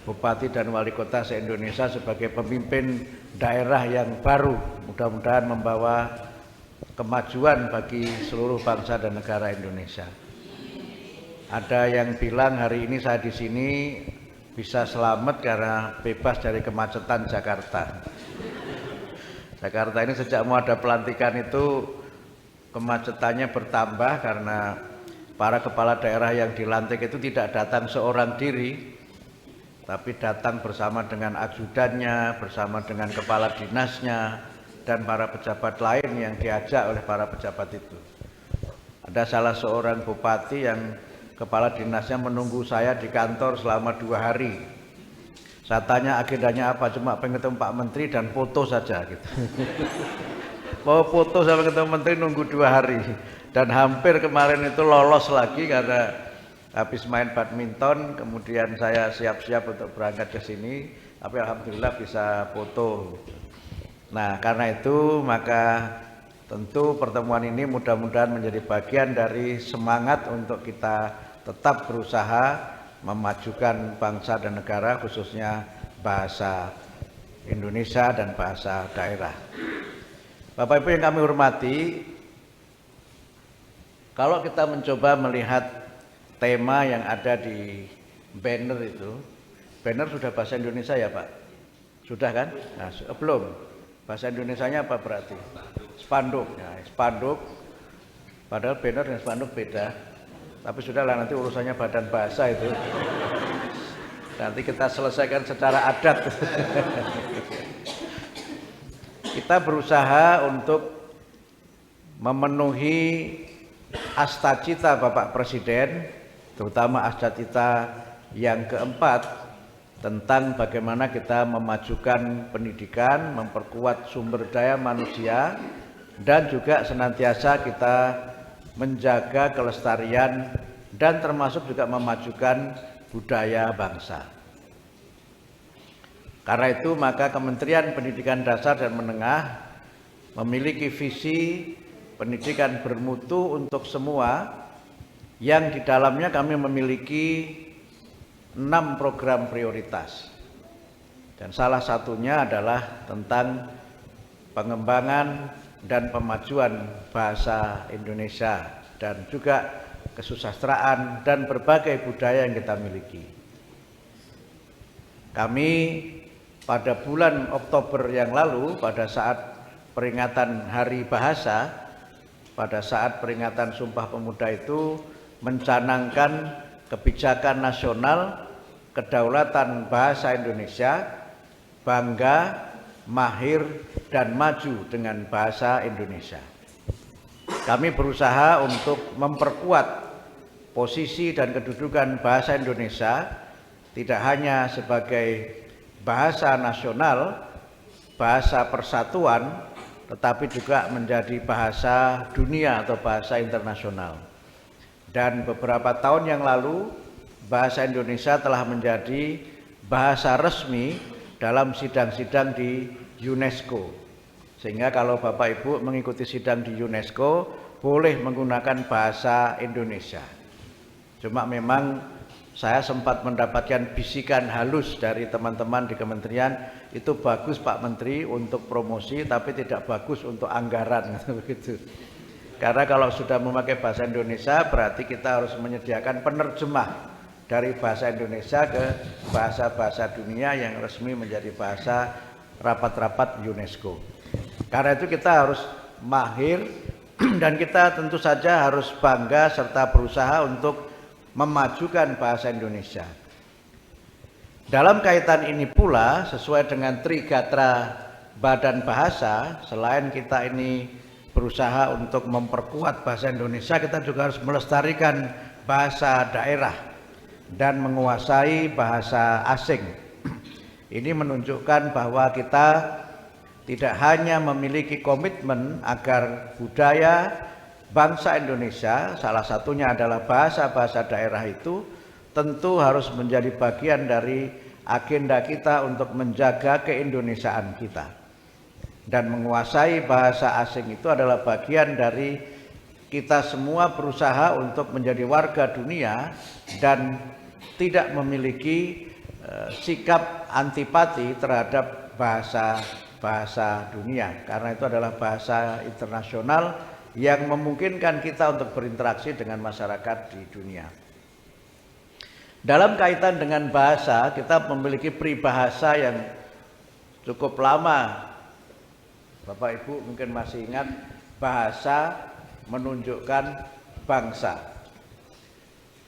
bupati dan wali kota se-Indonesia sebagai pemimpin daerah yang baru, mudah-mudahan membawa kemajuan bagi seluruh bangsa dan negara Indonesia. Ada yang bilang hari ini saya di sini bisa selamat karena bebas dari kemacetan Jakarta. Jakarta ini sejak mau ada pelantikan itu kemacetannya bertambah karena para kepala daerah yang dilantik itu tidak datang seorang diri, tapi datang bersama dengan ajudannya, bersama dengan kepala dinasnya, dan para pejabat lain yang diajak oleh para pejabat itu. Ada salah seorang bupati yang kepala dinasnya menunggu saya di kantor selama 2 hari. Saya tanya agendanya apa, cuma pengen ketemu Pak Menteri dan foto saja gitu. Mau foto sama ketemu Menteri nunggu 2 hari. Dan hampir kemarin itu lolos lagi karena habis main badminton, kemudian saya siap-siap untuk berangkat ke sini, tapi alhamdulillah bisa foto. Nah, karena itu maka tentu pertemuan ini mudah-mudahan menjadi bagian dari semangat untuk kita tetap berusaha memajukan bangsa dan negara, khususnya bahasa Indonesia dan bahasa daerah. Bapak Ibu yang kami hormati, kalau kita mencoba melihat tema yang ada di banner itu, banner sudah bahasa Indonesia ya Pak? Sudah kan? Nah, belum. Bahasa Indonesianya apa berarti? Spanduk. Nah, spanduk, padahal banner dan spanduk beda. Tapi sudahlah, nanti urusannya badan bahasa itu. Nanti kita selesaikan secara adat. Kita berusaha untuk memenuhi asta-cita Bapak Presiden, terutama asta-cita yang keempat, tentang bagaimana kita memajukan pendidikan, memperkuat sumber daya manusia, dan juga senantiasa kita menjaga kelestarian dan termasuk juga memajukan budaya bangsa. Karena itu maka Kementerian Pendidikan Dasar dan Menengah memiliki visi pendidikan bermutu untuk semua, yang di dalamnya kami memiliki 6 program prioritas. Dan salah satunya adalah tentang pengembangan dan pemajuan bahasa Indonesia dan juga kesusastraan dan berbagai budaya yang kita miliki. Kami pada bulan Oktober yang lalu, pada saat peringatan Hari Bahasa, pada saat peringatan Sumpah Pemuda itu, mencanangkan kebijakan nasional kedaulatan bahasa Indonesia, bangga, mahir, dan maju dengan bahasa Indonesia. Kami berusaha untuk memperkuat posisi dan kedudukan bahasa Indonesia tidak hanya sebagai bahasa nasional, bahasa persatuan, tetapi juga menjadi bahasa dunia atau bahasa internasional. Dan beberapa tahun yang lalu, bahasa Indonesia telah menjadi bahasa resmi dalam sidang-sidang di UNESCO. Sehingga kalau Bapak Ibu mengikuti sidang di UNESCO, boleh menggunakan bahasa Indonesia. Cuma memang saya sempat mendapatkan bisikan halus dari teman-teman di kementerian, itu bagus Pak Menteri untuk promosi, tapi tidak bagus untuk anggaran, begitu. Karena kalau sudah memakai bahasa Indonesia, berarti kita harus menyediakan penerjemah dari bahasa Indonesia ke bahasa-bahasa dunia yang resmi menjadi bahasa rapat-rapat UNESCO. Karena itu kita harus mahir dan kita tentu saja harus bangga serta berusaha untuk memajukan bahasa Indonesia. Dalam kaitan ini pula, sesuai dengan Trigatra Badan Bahasa, selain kita ini berusaha untuk memperkuat bahasa Indonesia, kita juga harus melestarikan bahasa daerah dan menguasai bahasa asing. Ini menunjukkan bahwa kita tidak hanya memiliki komitmen agar budaya bangsa Indonesia, salah satunya adalah bahasa-bahasa daerah itu, tentu harus menjadi bagian dari agenda kita untuk menjaga keindonesiaan kita. Dan menguasai bahasa asing itu adalah bagian dari kita semua berusaha untuk menjadi warga dunia dan tidak memiliki sikap antipati terhadap bahasa dunia, karena itu adalah bahasa internasional yang memungkinkan kita untuk berinteraksi dengan masyarakat di dunia. Dalam kaitan dengan bahasa, kita memiliki peribahasa yang cukup lama. Bapak Ibu mungkin masih ingat, bahasa menunjukkan bangsa.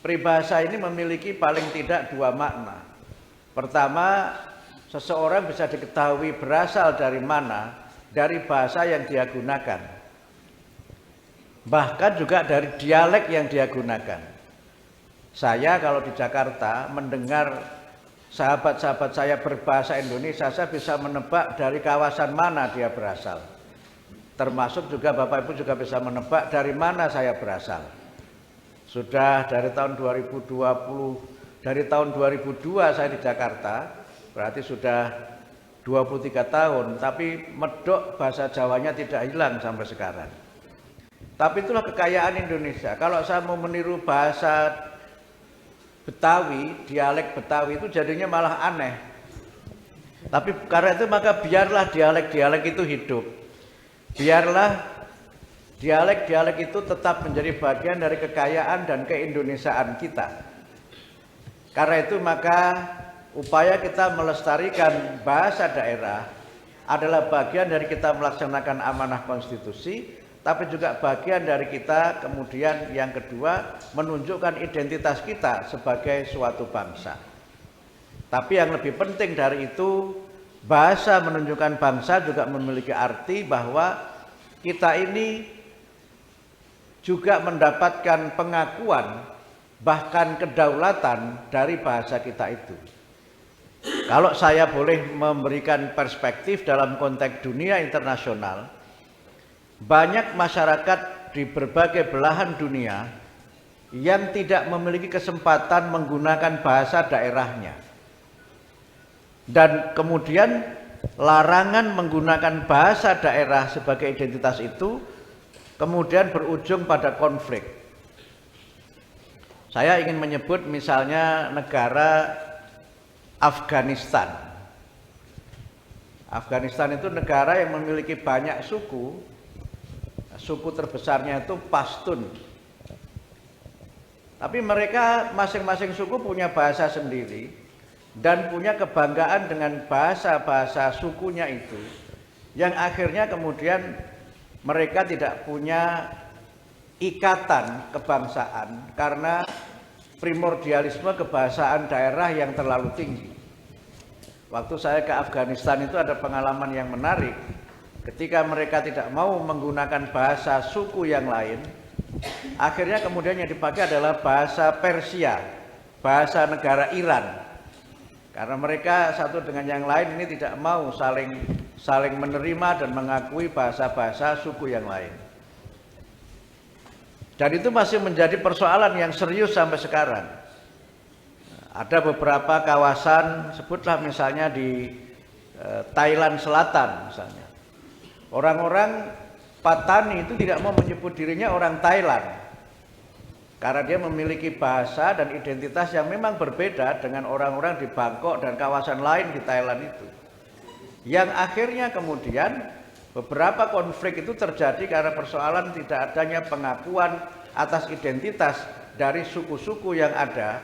Peribahasa ini memiliki paling tidak dua makna. Pertama, seseorang bisa diketahui berasal dari mana dari bahasa yang dia gunakan, bahkan juga dari dialek yang dia gunakan. Saya kalau di Jakarta mendengar sahabat-sahabat saya berbahasa Indonesia, saya bisa menebak dari kawasan mana dia berasal. Termasuk juga Bapak Ibu juga bisa menebak dari mana saya berasal. Sudah dari tahun 2020, dari tahun 2002 saya di Jakarta, berarti sudah 23 tahun, tapi medok bahasa Jawanya tidak hilang sampai sekarang. Tapi itulah kekayaan Indonesia. Kalau saya mau meniru bahasa Betawi, dialek Betawi itu jadinya malah aneh. Tapi karena itu maka biarlah dialek-dialek itu hidup. Biarlah dialek-dialek itu tetap menjadi bagian dari kekayaan dan keindonesiaan kita. Karena itu maka upaya kita melestarikan bahasa daerah adalah bagian dari kita melaksanakan amanah konstitusi, tapi juga bagian dari kita kemudian yang kedua menunjukkan identitas kita sebagai suatu bangsa. Tapi yang lebih penting dari itu, bahasa menunjukkan bangsa juga memiliki arti bahwa kita ini juga mendapatkan pengakuan bahkan kedaulatan dari bahasa kita itu. Kalau saya boleh memberikan perspektif dalam konteks dunia internasional, banyak masyarakat di berbagai belahan dunia yang tidak memiliki kesempatan menggunakan bahasa daerahnya. Dan kemudian larangan menggunakan bahasa daerah sebagai identitas itu kemudian berujung pada konflik. Saya ingin menyebut misalnya negara Afghanistan. Afghanistan itu negara yang memiliki banyak suku. Suku terbesarnya itu Pashtun. Tapi mereka masing-masing suku punya bahasa sendiri dan punya kebanggaan dengan bahasa-bahasa sukunya itu, yang akhirnya kemudian mereka tidak punya ikatan kebangsaan karena primordialisme kebahasaan daerah yang terlalu tinggi. Waktu saya ke Afghanistan itu ada pengalaman yang menarik. Ketika mereka tidak mau menggunakan bahasa suku yang lain, akhirnya kemudian yang dipakai adalah bahasa Persia, bahasa negara Iran. Karena mereka satu dengan yang lain ini tidak mau saling menerima dan mengakui bahasa-bahasa suku yang lain. Dan itu masih menjadi persoalan yang serius sampai sekarang. Ada beberapa kawasan, sebutlah misalnya di Thailand Selatan misalnya. Orang-orang Patani itu tidak mau menyebut dirinya orang Thailand karena dia memiliki bahasa dan identitas yang memang berbeda dengan orang-orang di Bangkok dan kawasan lain di Thailand itu. Yang akhirnya kemudian beberapa konflik itu terjadi karena persoalan tidak adanya pengakuan atas identitas dari suku-suku yang ada.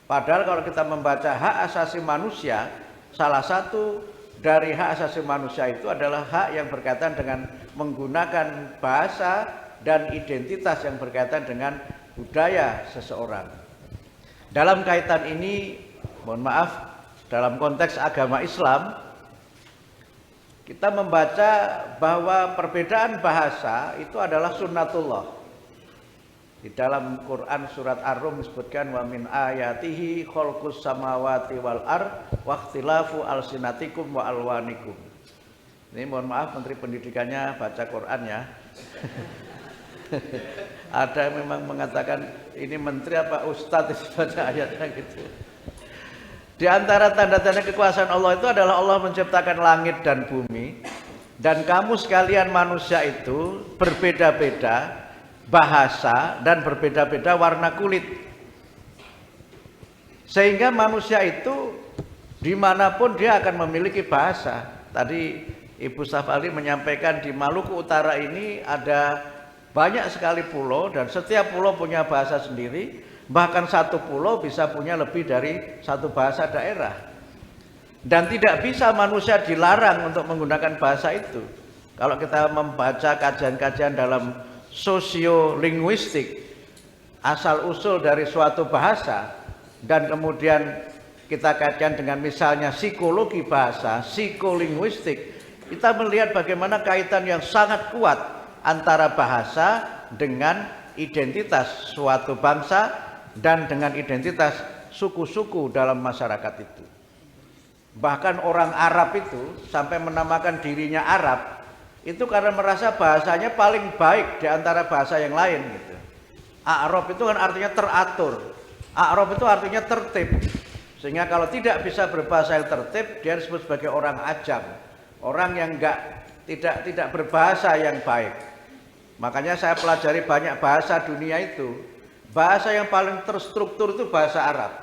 Padahal kalau kita membaca hak asasi manusia, salah satu dari hak asasi manusia itu adalah hak yang berkaitan dengan menggunakan bahasa dan identitas yang berkaitan dengan budaya seseorang. Dalam kaitan ini, mohon maaf, dalam konteks agama Islam, kita membaca bahwa perbedaan bahasa itu adalah sunnatullah. Di dalam Quran surat Ar-Rum disebutkan wa min ayatihi khalqus samawati wal ard wa ikhtilafu alsinatikum wa alwanikum. Ini mohon maaf Menteri Pendidikannya baca Quran ya. Ada yang memang mengatakan ini menteri apa ustadz baca ayatnya gitu. Di antara tanda-tanda kekuasaan Allah itu adalah Allah menciptakan langit dan bumi, dan kamu sekalian manusia itu berbeda-beda bahasa dan berbeda-beda warna kulit, sehingga manusia itu dimanapun dia akan memiliki bahasa. Tadi Ibu Safali menyampaikan di Maluku Utara ini ada banyak sekali pulau dan setiap pulau punya bahasa sendiri, bahkan satu pulau bisa punya lebih dari satu bahasa daerah, dan tidak bisa manusia dilarang untuk menggunakan bahasa itu. Kalau kita membaca kajian-kajian dalam sosiolinguistik, asal-usul dari suatu bahasa, dan kemudian kita kaitkan dengan misalnya psikologi bahasa, psikolinguistik, kita melihat bagaimana kaitan yang sangat kuat antara bahasa dengan identitas suatu bangsa dan dengan identitas suku-suku dalam masyarakat itu. Bahkan orang Arab itu sampai menamakan dirinya Arab itu karena merasa bahasanya paling baik di antara bahasa yang lain gitu. A'rab itu kan artinya teratur. A'rab itu artinya tertib. Sehingga kalau tidak bisa berbahasa yang tertib, dia disebut sebagai orang ajam. Orang yang tidak berbahasa yang baik. Makanya saya pelajari banyak bahasa dunia itu. Bahasa yang paling terstruktur itu bahasa Arab.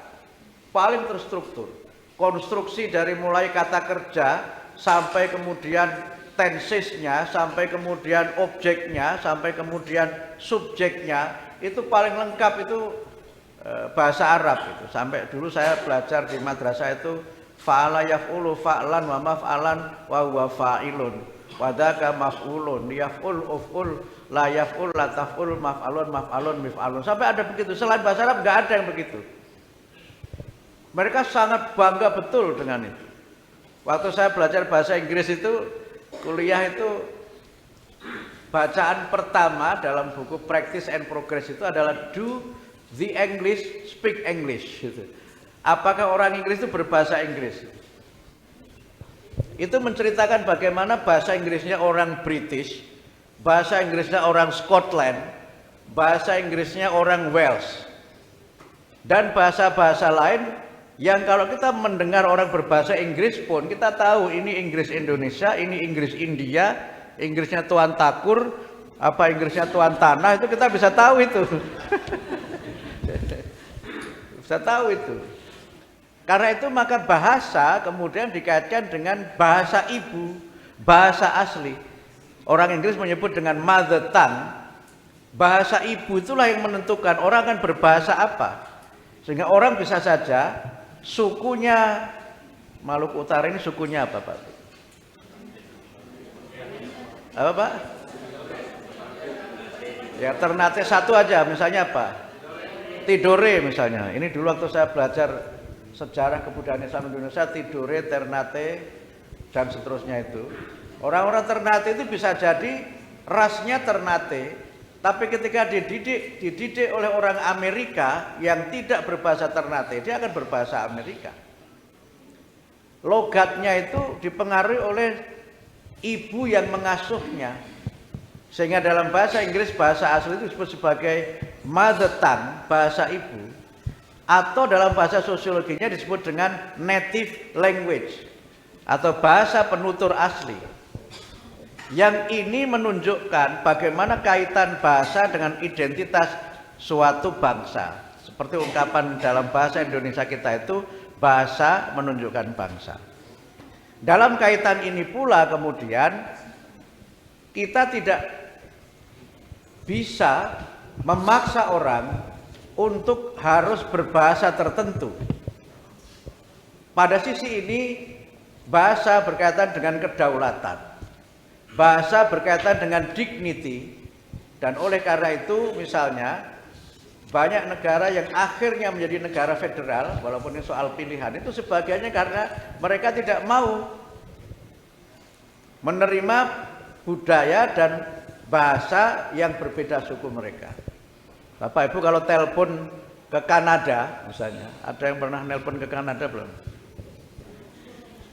Paling terstruktur. Konstruksi dari mulai kata kerja sampai kemudian tensesnya, sampai kemudian objeknya, sampai kemudian subjeknya, itu paling lengkap itu bahasa Arab itu. Sampai dulu saya belajar di madrasah itu fa'ala yaf'ulu fa'lan wa maf'alan wa huwa fa'ilun wa dzaka maf'ulun yaf'ul uf'ul la yaf'ul la taf'ul maf'alun maf'alun mif'alun. Sampai ada begitu. Selain bahasa Arab enggak ada yang begitu. Mereka sangat bangga betul dengan itu. Waktu saya belajar bahasa Inggris itu, kuliah itu bacaan pertama dalam buku Practice and Progress itu adalah do the English speak English gitu. Apakah orang Inggris itu berbahasa Inggris? Itu menceritakan bagaimana bahasa Inggrisnya orang British, bahasa Inggrisnya orang Scotland, bahasa Inggrisnya orang Wales, dan bahasa-bahasa lain yang kalau kita mendengar orang berbahasa Inggris pun kita tahu ini Inggris Indonesia, ini Inggris India, Inggrisnya Tuan Takur, apa Inggrisnya Tuan Tanah, itu kita bisa tahu itu. Bisa tahu itu. Karena itu maka bahasa kemudian dikaitkan dengan bahasa ibu, bahasa asli. Orang Inggris menyebut dengan mother tongue. Bahasa ibu itulah yang menentukan orang akan berbahasa apa. Sehingga orang bisa saja sukunya Maluku Utara ini sukunya apa Pak? Apa Pak? Ya Ternate satu aja, misalnya apa? Tidore misalnya. Ini dulu waktu saya belajar sejarah kebudayaan Islam Indonesia, Tidore, Ternate, dan seterusnya itu. Orang-orang Ternate itu bisa jadi rasnya Ternate, tapi ketika dididik oleh orang Amerika yang tidak berbahasa Ternate, dia akan berbahasa Amerika. Logatnya itu dipengaruhi oleh ibu yang mengasuhnya. Sehingga dalam bahasa Inggris, bahasa asli itu disebut sebagai mother tongue, bahasa ibu. Atau dalam bahasa sosiologinya disebut dengan native language, atau bahasa penutur asli. Yang ini menunjukkan bagaimana kaitan bahasa dengan identitas suatu bangsa. Seperti ungkapan dalam bahasa Indonesia kita itu, bahasa menunjukkan bangsa. Dalam kaitan ini pula kemudian kita tidak bisa memaksa orang untuk harus berbahasa tertentu. Pada sisi ini bahasa berkaitan dengan kedaulatan. Bahasa berkaitan dengan dignity, dan oleh karena itu misalnya banyak negara yang akhirnya menjadi negara federal, walaupun ini soal pilihan, itu sebagiannya karena mereka tidak mau menerima budaya dan bahasa yang berbeda suku mereka. Bapak Ibu kalau telepon ke Kanada misalnya, ada yang pernah nelpon ke Kanada belum?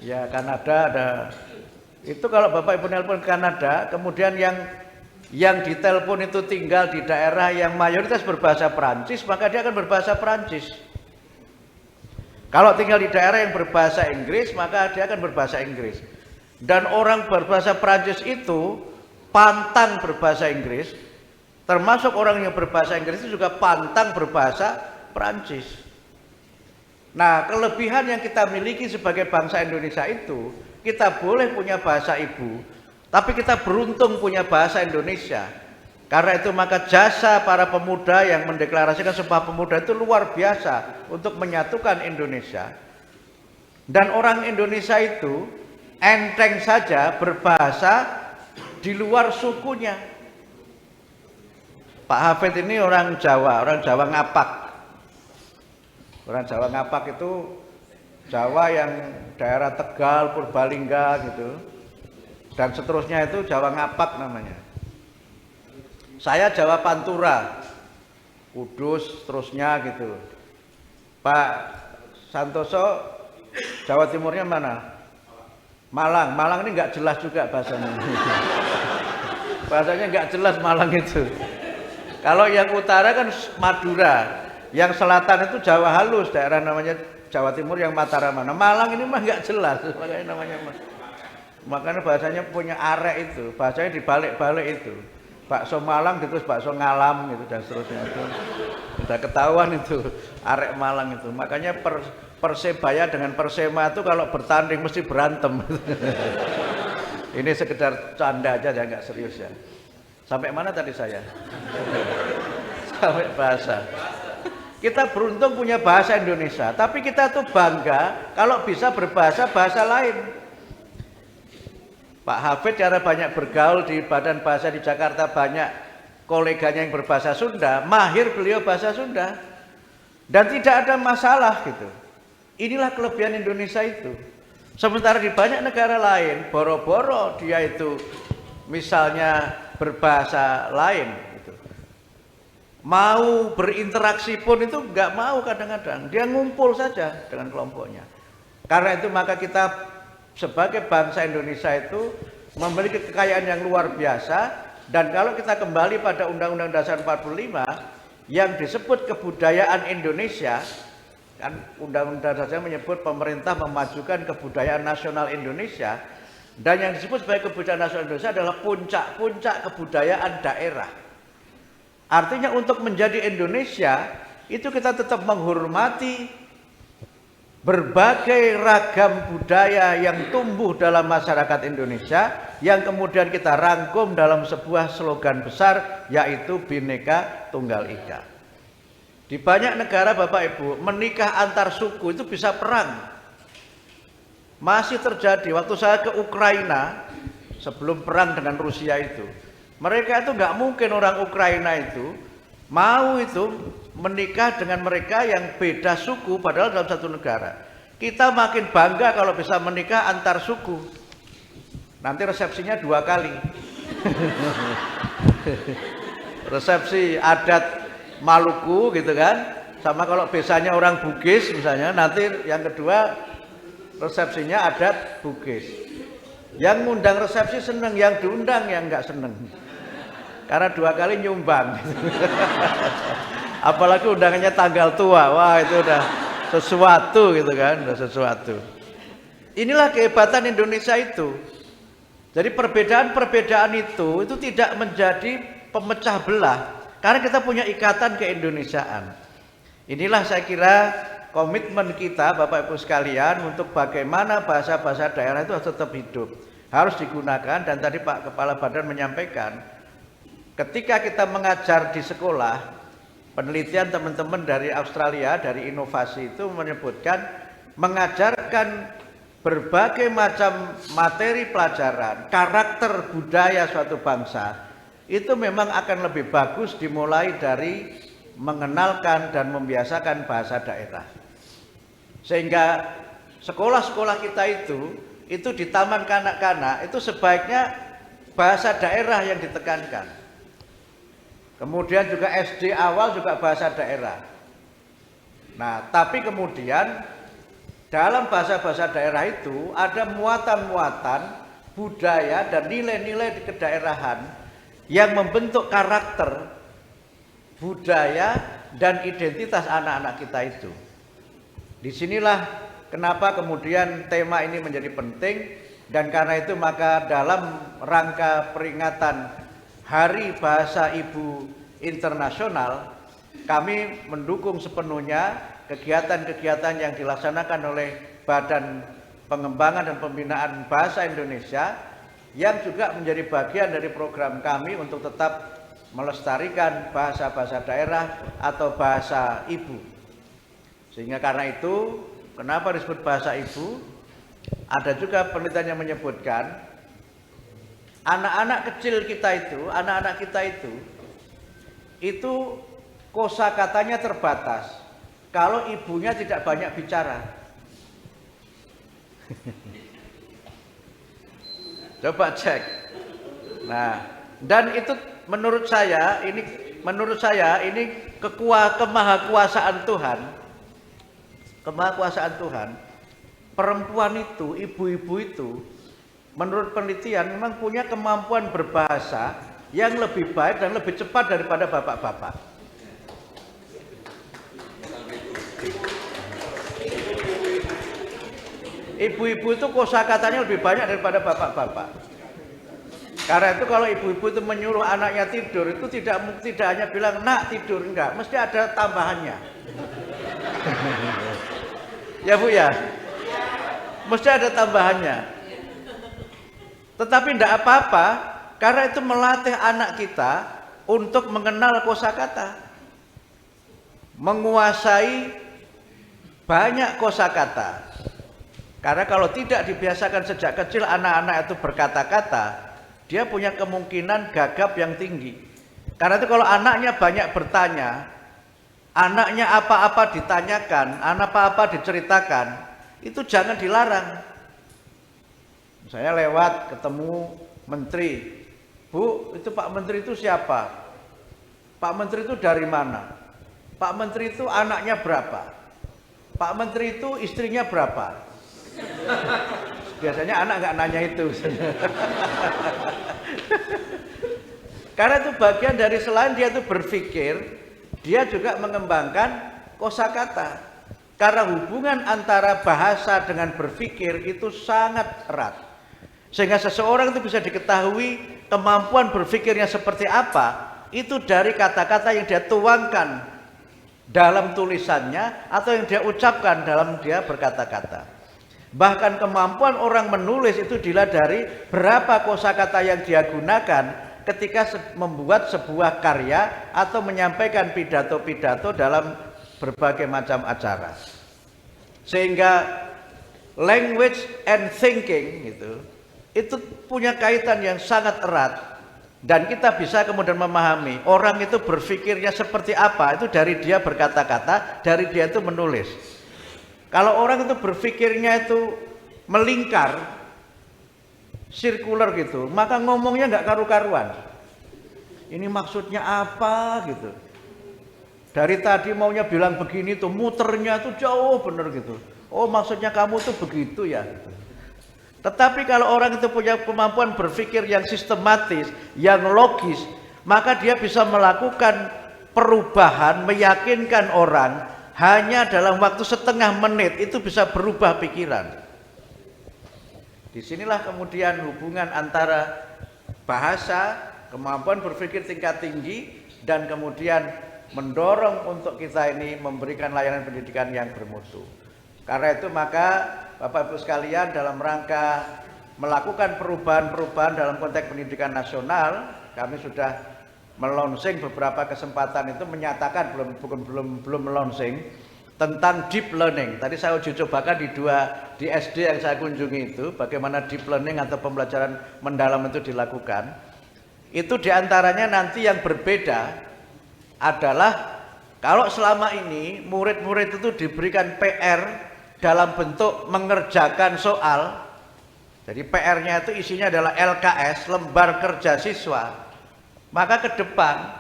Ya Kanada ada. Itu kalau Bapak Ibu nelpon ke Kanada, kemudian yang ditelepon itu tinggal di daerah yang mayoritas berbahasa Perancis, maka dia akan berbahasa Perancis. Kalau tinggal di daerah yang berbahasa Inggris, maka dia akan berbahasa Inggris. Dan orang berbahasa Perancis itu pantang berbahasa Inggris, termasuk orang yang berbahasa Inggris itu juga pantang berbahasa Perancis. Nah, kelebihan yang kita miliki sebagai bangsa Indonesia itu, kita boleh punya bahasa ibu, tapi kita beruntung punya bahasa Indonesia. Karena itu maka jasa para pemuda yang mendeklarasikan Sumpah Pemuda itu luar biasa untuk menyatukan Indonesia. Dan orang Indonesia itu enteng saja berbahasa di luar sukunya. Pak Hafid ini orang Jawa Ngapak. Orang Jawa Ngapak itu Jawa yang daerah Tegal, Purbalingga gitu. Dan seterusnya itu Jawa Ngapak namanya. Saya Jawa Pantura, Kudus, terusnya gitu. Pak Santoso, Jawa Timurnya mana? Malang. Malang ini nggak jelas juga bahasanya. Bahasanya nggak jelas Malang itu. Kalau yang utara kan Madura, yang selatan itu Jawa halus, daerah namanya Jawa Timur yang Mataram mana. Malang ini mah nggak jelas, makanya namanya. Makanya bahasanya punya arek itu, bahasanya dibalik-balik itu. Bakso Malang terus bakso Ngalam gitu dan seterusnya itu udah ketahuan itu arek Malang itu. Makanya Persebaya dengan Persema itu kalau bertanding mesti berantem. Ini sekedar canda aja, nggak serius ya. Sampai mana tadi saya? Sampai bahasa. Kita beruntung punya bahasa Indonesia, tapi kita tuh bangga kalau bisa berbahasa bahasa lain. Pak Hafid cara banyak bergaul di Badan Bahasa di Jakarta, banyak koleganya yang berbahasa Sunda, mahir beliau bahasa Sunda. Dan tidak ada masalah gitu. Inilah kelebihan Indonesia itu. Sementara di banyak negara lain, boro-boro dia itu misalnya berbahasa lain gitu. Mau berinteraksi pun itu nggak mau kadang-kadang. Dia ngumpul saja dengan kelompoknya. Karena itu maka kita sebagai bangsa Indonesia itu memiliki kekayaan yang luar biasa. Dan kalau kita kembali pada Undang-Undang Dasar 45 yang disebut kebudayaan Indonesia, kan Undang-Undang Dasar menyebut pemerintah memajukan kebudayaan nasional Indonesia, dan yang disebut sebagai kebudayaan nasional Indonesia adalah puncak-puncak kebudayaan daerah. Artinya untuk menjadi Indonesia itu kita tetap menghormati berbagai ragam budaya yang tumbuh dalam masyarakat Indonesia, yang kemudian kita rangkum dalam sebuah slogan besar, yaitu Bhinneka Tunggal Ika. Di banyak negara Bapak Ibu, menikah antar suku itu bisa perang. Masih terjadi. Waktu saya ke Ukraina sebelum perang dengan Rusia itu, mereka itu nggak mungkin orang Ukraina itu mau itu menikah dengan mereka yang beda suku padahal dalam satu negara. Kita makin bangga kalau bisa menikah antar suku. Nanti resepsinya 2 kali. Resepsi adat Maluku gitu kan, sama kalau biasanya orang Bugis misalnya, nanti yang kedua resepsinya adat Bugis. Yang ngundang resepsi seneng, yang diundang yang nggak seneng. Karena 2 kali nyumbang. Apalagi undangannya tanggal tua, wah itu udah sesuatu gitu kan, udah sesuatu. Inilah kehebatan Indonesia itu. Jadi perbedaan-perbedaan itu tidak menjadi pemecah belah, karena kita punya ikatan keindonesiaan. Inilah saya kira komitmen kita Bapak Ibu sekalian untuk bagaimana bahasa-bahasa daerah itu harus tetap hidup, harus digunakan. Dan tadi Pak Kepala Badan menyampaikan, ketika kita mengajar di sekolah, penelitian teman-teman dari Australia, dari inovasi itu menyebutkan mengajarkan berbagai macam materi pelajaran, karakter budaya suatu bangsa, itu memang akan lebih bagus dimulai dari mengenalkan dan membiasakan bahasa daerah. Sehingga sekolah-sekolah kita itu di taman kanak-kanak itu sebaiknya bahasa daerah yang ditekankan. Kemudian juga SD awal juga bahasa daerah. Nah, tapi kemudian dalam bahasa-bahasa daerah itu ada muatan-muatan budaya dan nilai-nilai di kedaerahan yang membentuk karakter, budaya, dan identitas anak-anak kita itu. Disinilah kenapa kemudian tema ini menjadi penting, dan karena itu maka dalam rangka peringatan Hari Bahasa Ibu Internasional, kami mendukung sepenuhnya kegiatan-kegiatan yang dilaksanakan oleh Badan Pengembangan dan Pembinaan Bahasa Indonesia yang juga menjadi bagian dari program kami untuk tetap melestarikan bahasa-bahasa daerah atau bahasa ibu. Sehingga karena itu, kenapa disebut bahasa ibu? Ada juga penelitian yang menyebutkan anak-anak kecil kita itu kosakatanya terbatas kalau ibunya tidak banyak bicara. Coba cek. Nah, dan itu menurut saya ini kemahakuasaan Tuhan. Kemahakuasaan Tuhan. Perempuan itu, ibu-ibu itu, menurut penelitian memang punya kemampuan berbahasa yang lebih baik dan lebih cepat daripada bapak-bapak. Ibu-ibu itu kosakatanya lebih banyak daripada bapak-bapak. Karena itu kalau ibu-ibu itu menyuruh anaknya tidur, itu tidak hanya bilang nak tidur, enggak, mesti ada tambahannya. Ya Bu ya, mesti ada tambahannya. Tetapi tidak apa-apa, karena itu melatih anak kita untuk mengenal kosakata, menguasai banyak kosakata. Karena kalau tidak dibiasakan sejak kecil anak-anak itu berkata-kata, dia punya kemungkinan gagap yang tinggi. Karena itu kalau anaknya banyak bertanya, anaknya apa-apa ditanyakan, apa-apa diceritakan, itu jangan dilarang. Saya lewat ketemu menteri, Bu, itu Pak Menteri itu siapa? Pak Menteri itu dari mana? Pak Menteri itu anaknya berapa? Pak Menteri itu istrinya berapa? Biasanya anak nggak nanya itu. Karena itu bagian dari selain dia itu berpikir, dia juga mengembangkan kosakata. Karena hubungan antara bahasa dengan berpikir itu sangat erat. Sehingga seseorang itu bisa diketahui kemampuan berpikirnya seperti apa, itu dari kata-kata yang dia tuangkan dalam tulisannya atau yang dia ucapkan dalam dia berkata-kata. Bahkan kemampuan orang menulis itu dilihat dari berapa kosakata yang dia gunakan ketika membuat sebuah karya atau menyampaikan pidato-pidato dalam berbagai macam acara. Sehingga language and thinking itu punya kaitan yang sangat erat, dan kita bisa kemudian memahami orang itu berpikirnya seperti apa itu dari dia berkata-kata, dari dia itu menulis. Kalau orang itu berpikirnya itu melingkar, sirkular gitu, maka ngomongnya nggak karu-karuan. Ini maksudnya apa gitu. Dari tadi maunya bilang begini tuh, muternya tuh jauh bener gitu. Oh maksudnya kamu tuh begitu ya. Tetapi kalau orang itu punya kemampuan berpikir yang sistematis, yang logis, maka dia bisa melakukan perubahan, meyakinkan orang hanya dalam waktu setengah menit itu bisa berubah pikiran. Disinilah kemudian hubungan antara bahasa, kemampuan berpikir tingkat tinggi, dan kemudian mendorong untuk kita ini memberikan layanan pendidikan yang bermutu. Karena itu maka Bapak Ibu sekalian, dalam rangka melakukan perubahan-perubahan dalam konteks pendidikan nasional, kami sudah melonsing beberapa kesempatan itu menyatakan belum melonsing tentang deep learning. Tadi saya uji cobakan di SD yang saya kunjungi itu, bagaimana deep learning atau pembelajaran mendalam itu dilakukan. Itu diantaranya nanti yang berbeda adalah kalau selama ini murid-murid itu diberikan PR dalam bentuk mengerjakan soal, jadi PR-nya itu isinya adalah LKS, lembar kerja siswa, maka ke depan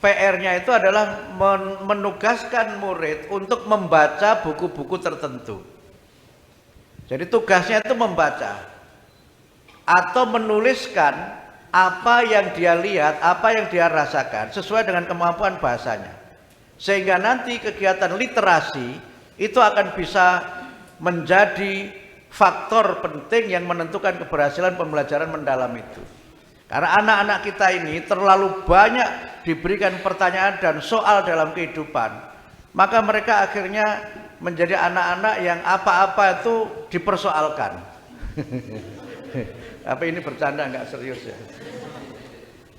PR-nya itu adalah menugaskan murid untuk membaca buku-buku tertentu. Jadi tugasnya itu membaca atau menuliskan apa yang dia lihat, apa yang dia rasakan sesuai dengan kemampuan bahasanya. Sehingga nanti kegiatan literasi itu akan bisa menjadi faktor penting yang menentukan keberhasilan pembelajaran mendalam itu. Karena anak-anak kita ini terlalu banyak diberikan pertanyaan dan soal dalam kehidupan, maka mereka akhirnya menjadi anak-anak yang apa-apa itu dipersoalkan. Apa ini bercanda, nggak serius ya.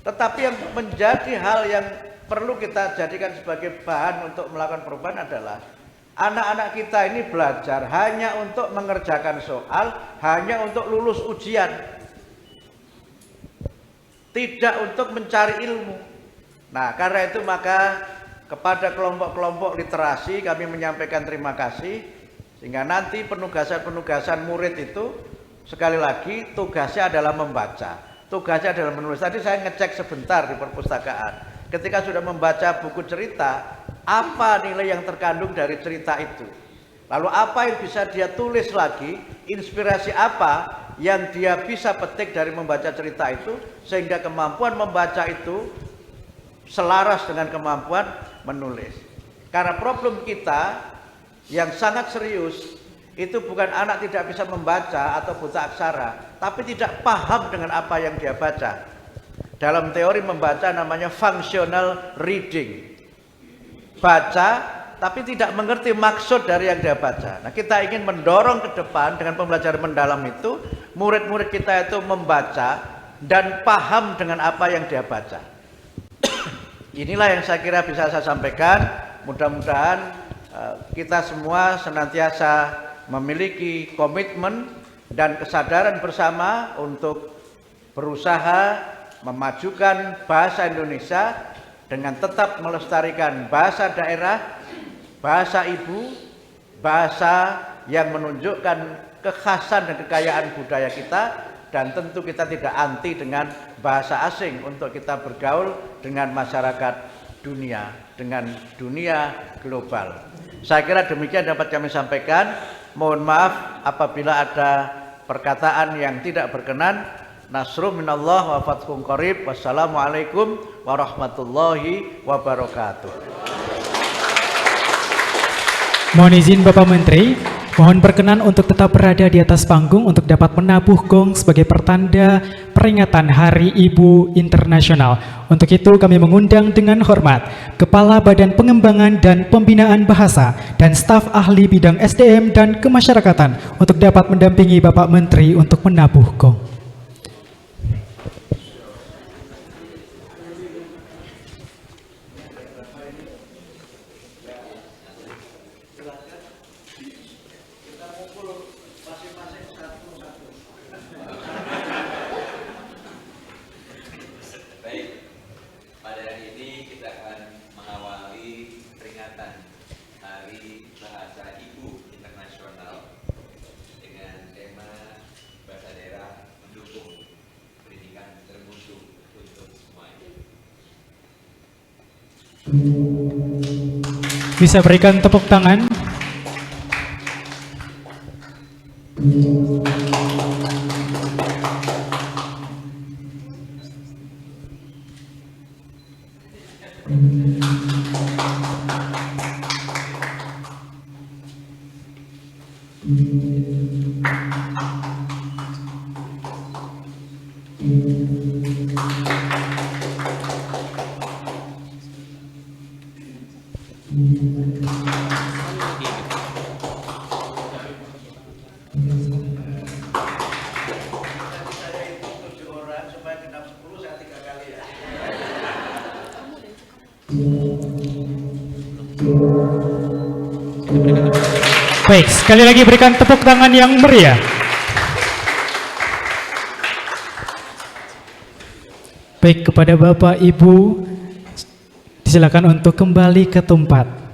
Tetapi yang menjadi hal yang perlu kita jadikan sebagai bahan untuk melakukan perubahan adalah anak-anak kita ini belajar hanya untuk mengerjakan soal, hanya untuk lulus ujian, tidak untuk mencari ilmu. Nah, karena itu maka kepada kelompok-kelompok literasi kami menyampaikan terima kasih, sehingga nanti penugasan-penugasan murid itu sekali lagi tugasnya adalah membaca, tugasnya adalah menulis. Tadi saya ngecek sebentar di perpustakaan. Ketika sudah membaca buku cerita, apa nilai yang terkandung dari cerita itu? Lalu apa yang bisa dia tulis lagi? Inspirasi apa yang dia bisa petik dari membaca cerita itu, sehingga kemampuan membaca itu selaras dengan kemampuan menulis. Karena problem kita yang sangat serius itu bukan anak tidak bisa membaca atau buta aksara, tapi tidak paham dengan apa yang dia baca. Dalam teori membaca namanya functional reading. Baca tapi tidak mengerti maksud dari yang dia baca. Nah, kita ingin mendorong ke depan dengan pembelajaran mendalam itu, murid-murid kita itu membaca dan paham dengan apa yang dia baca. Inilah yang saya kira bisa saya sampaikan. Mudah-mudahan kita semua senantiasa memiliki komitmen dan kesadaran bersama untuk berusaha memajukan bahasa Indonesia dengan tetap melestarikan bahasa daerah, bahasa ibu, bahasa yang menunjukkan kekhasan dan kekayaan budaya kita, dan tentu kita tidak anti dengan bahasa asing untuk kita bergaul dengan masyarakat dunia, dengan dunia global. Saya kira demikian dapat kami sampaikan. Mohon maaf apabila ada perkataan yang tidak berkenan. Nasrun minallah wa fathun qarib. Wassalamualaikum warahmatullahi wabarakatuh. Mohon izin Bapak Menteri, mohon berkenan untuk tetap berada di atas panggung untuk dapat menabuh gong sebagai pertanda peringatan Hari Ibu Internasional. Untuk itu kami mengundang dengan hormat Kepala Badan Pengembangan dan Pembinaan Bahasa dan staf ahli bidang SDM dan kemasyarakatan untuk dapat mendampingi Bapak Menteri untuk menabuh gong. Bisa berikan tepuk tangan. Baik, sekali lagi berikan tepuk tangan yang meriah. Baik, kepada Bapak Ibu, disilakan untuk kembali ke tempat.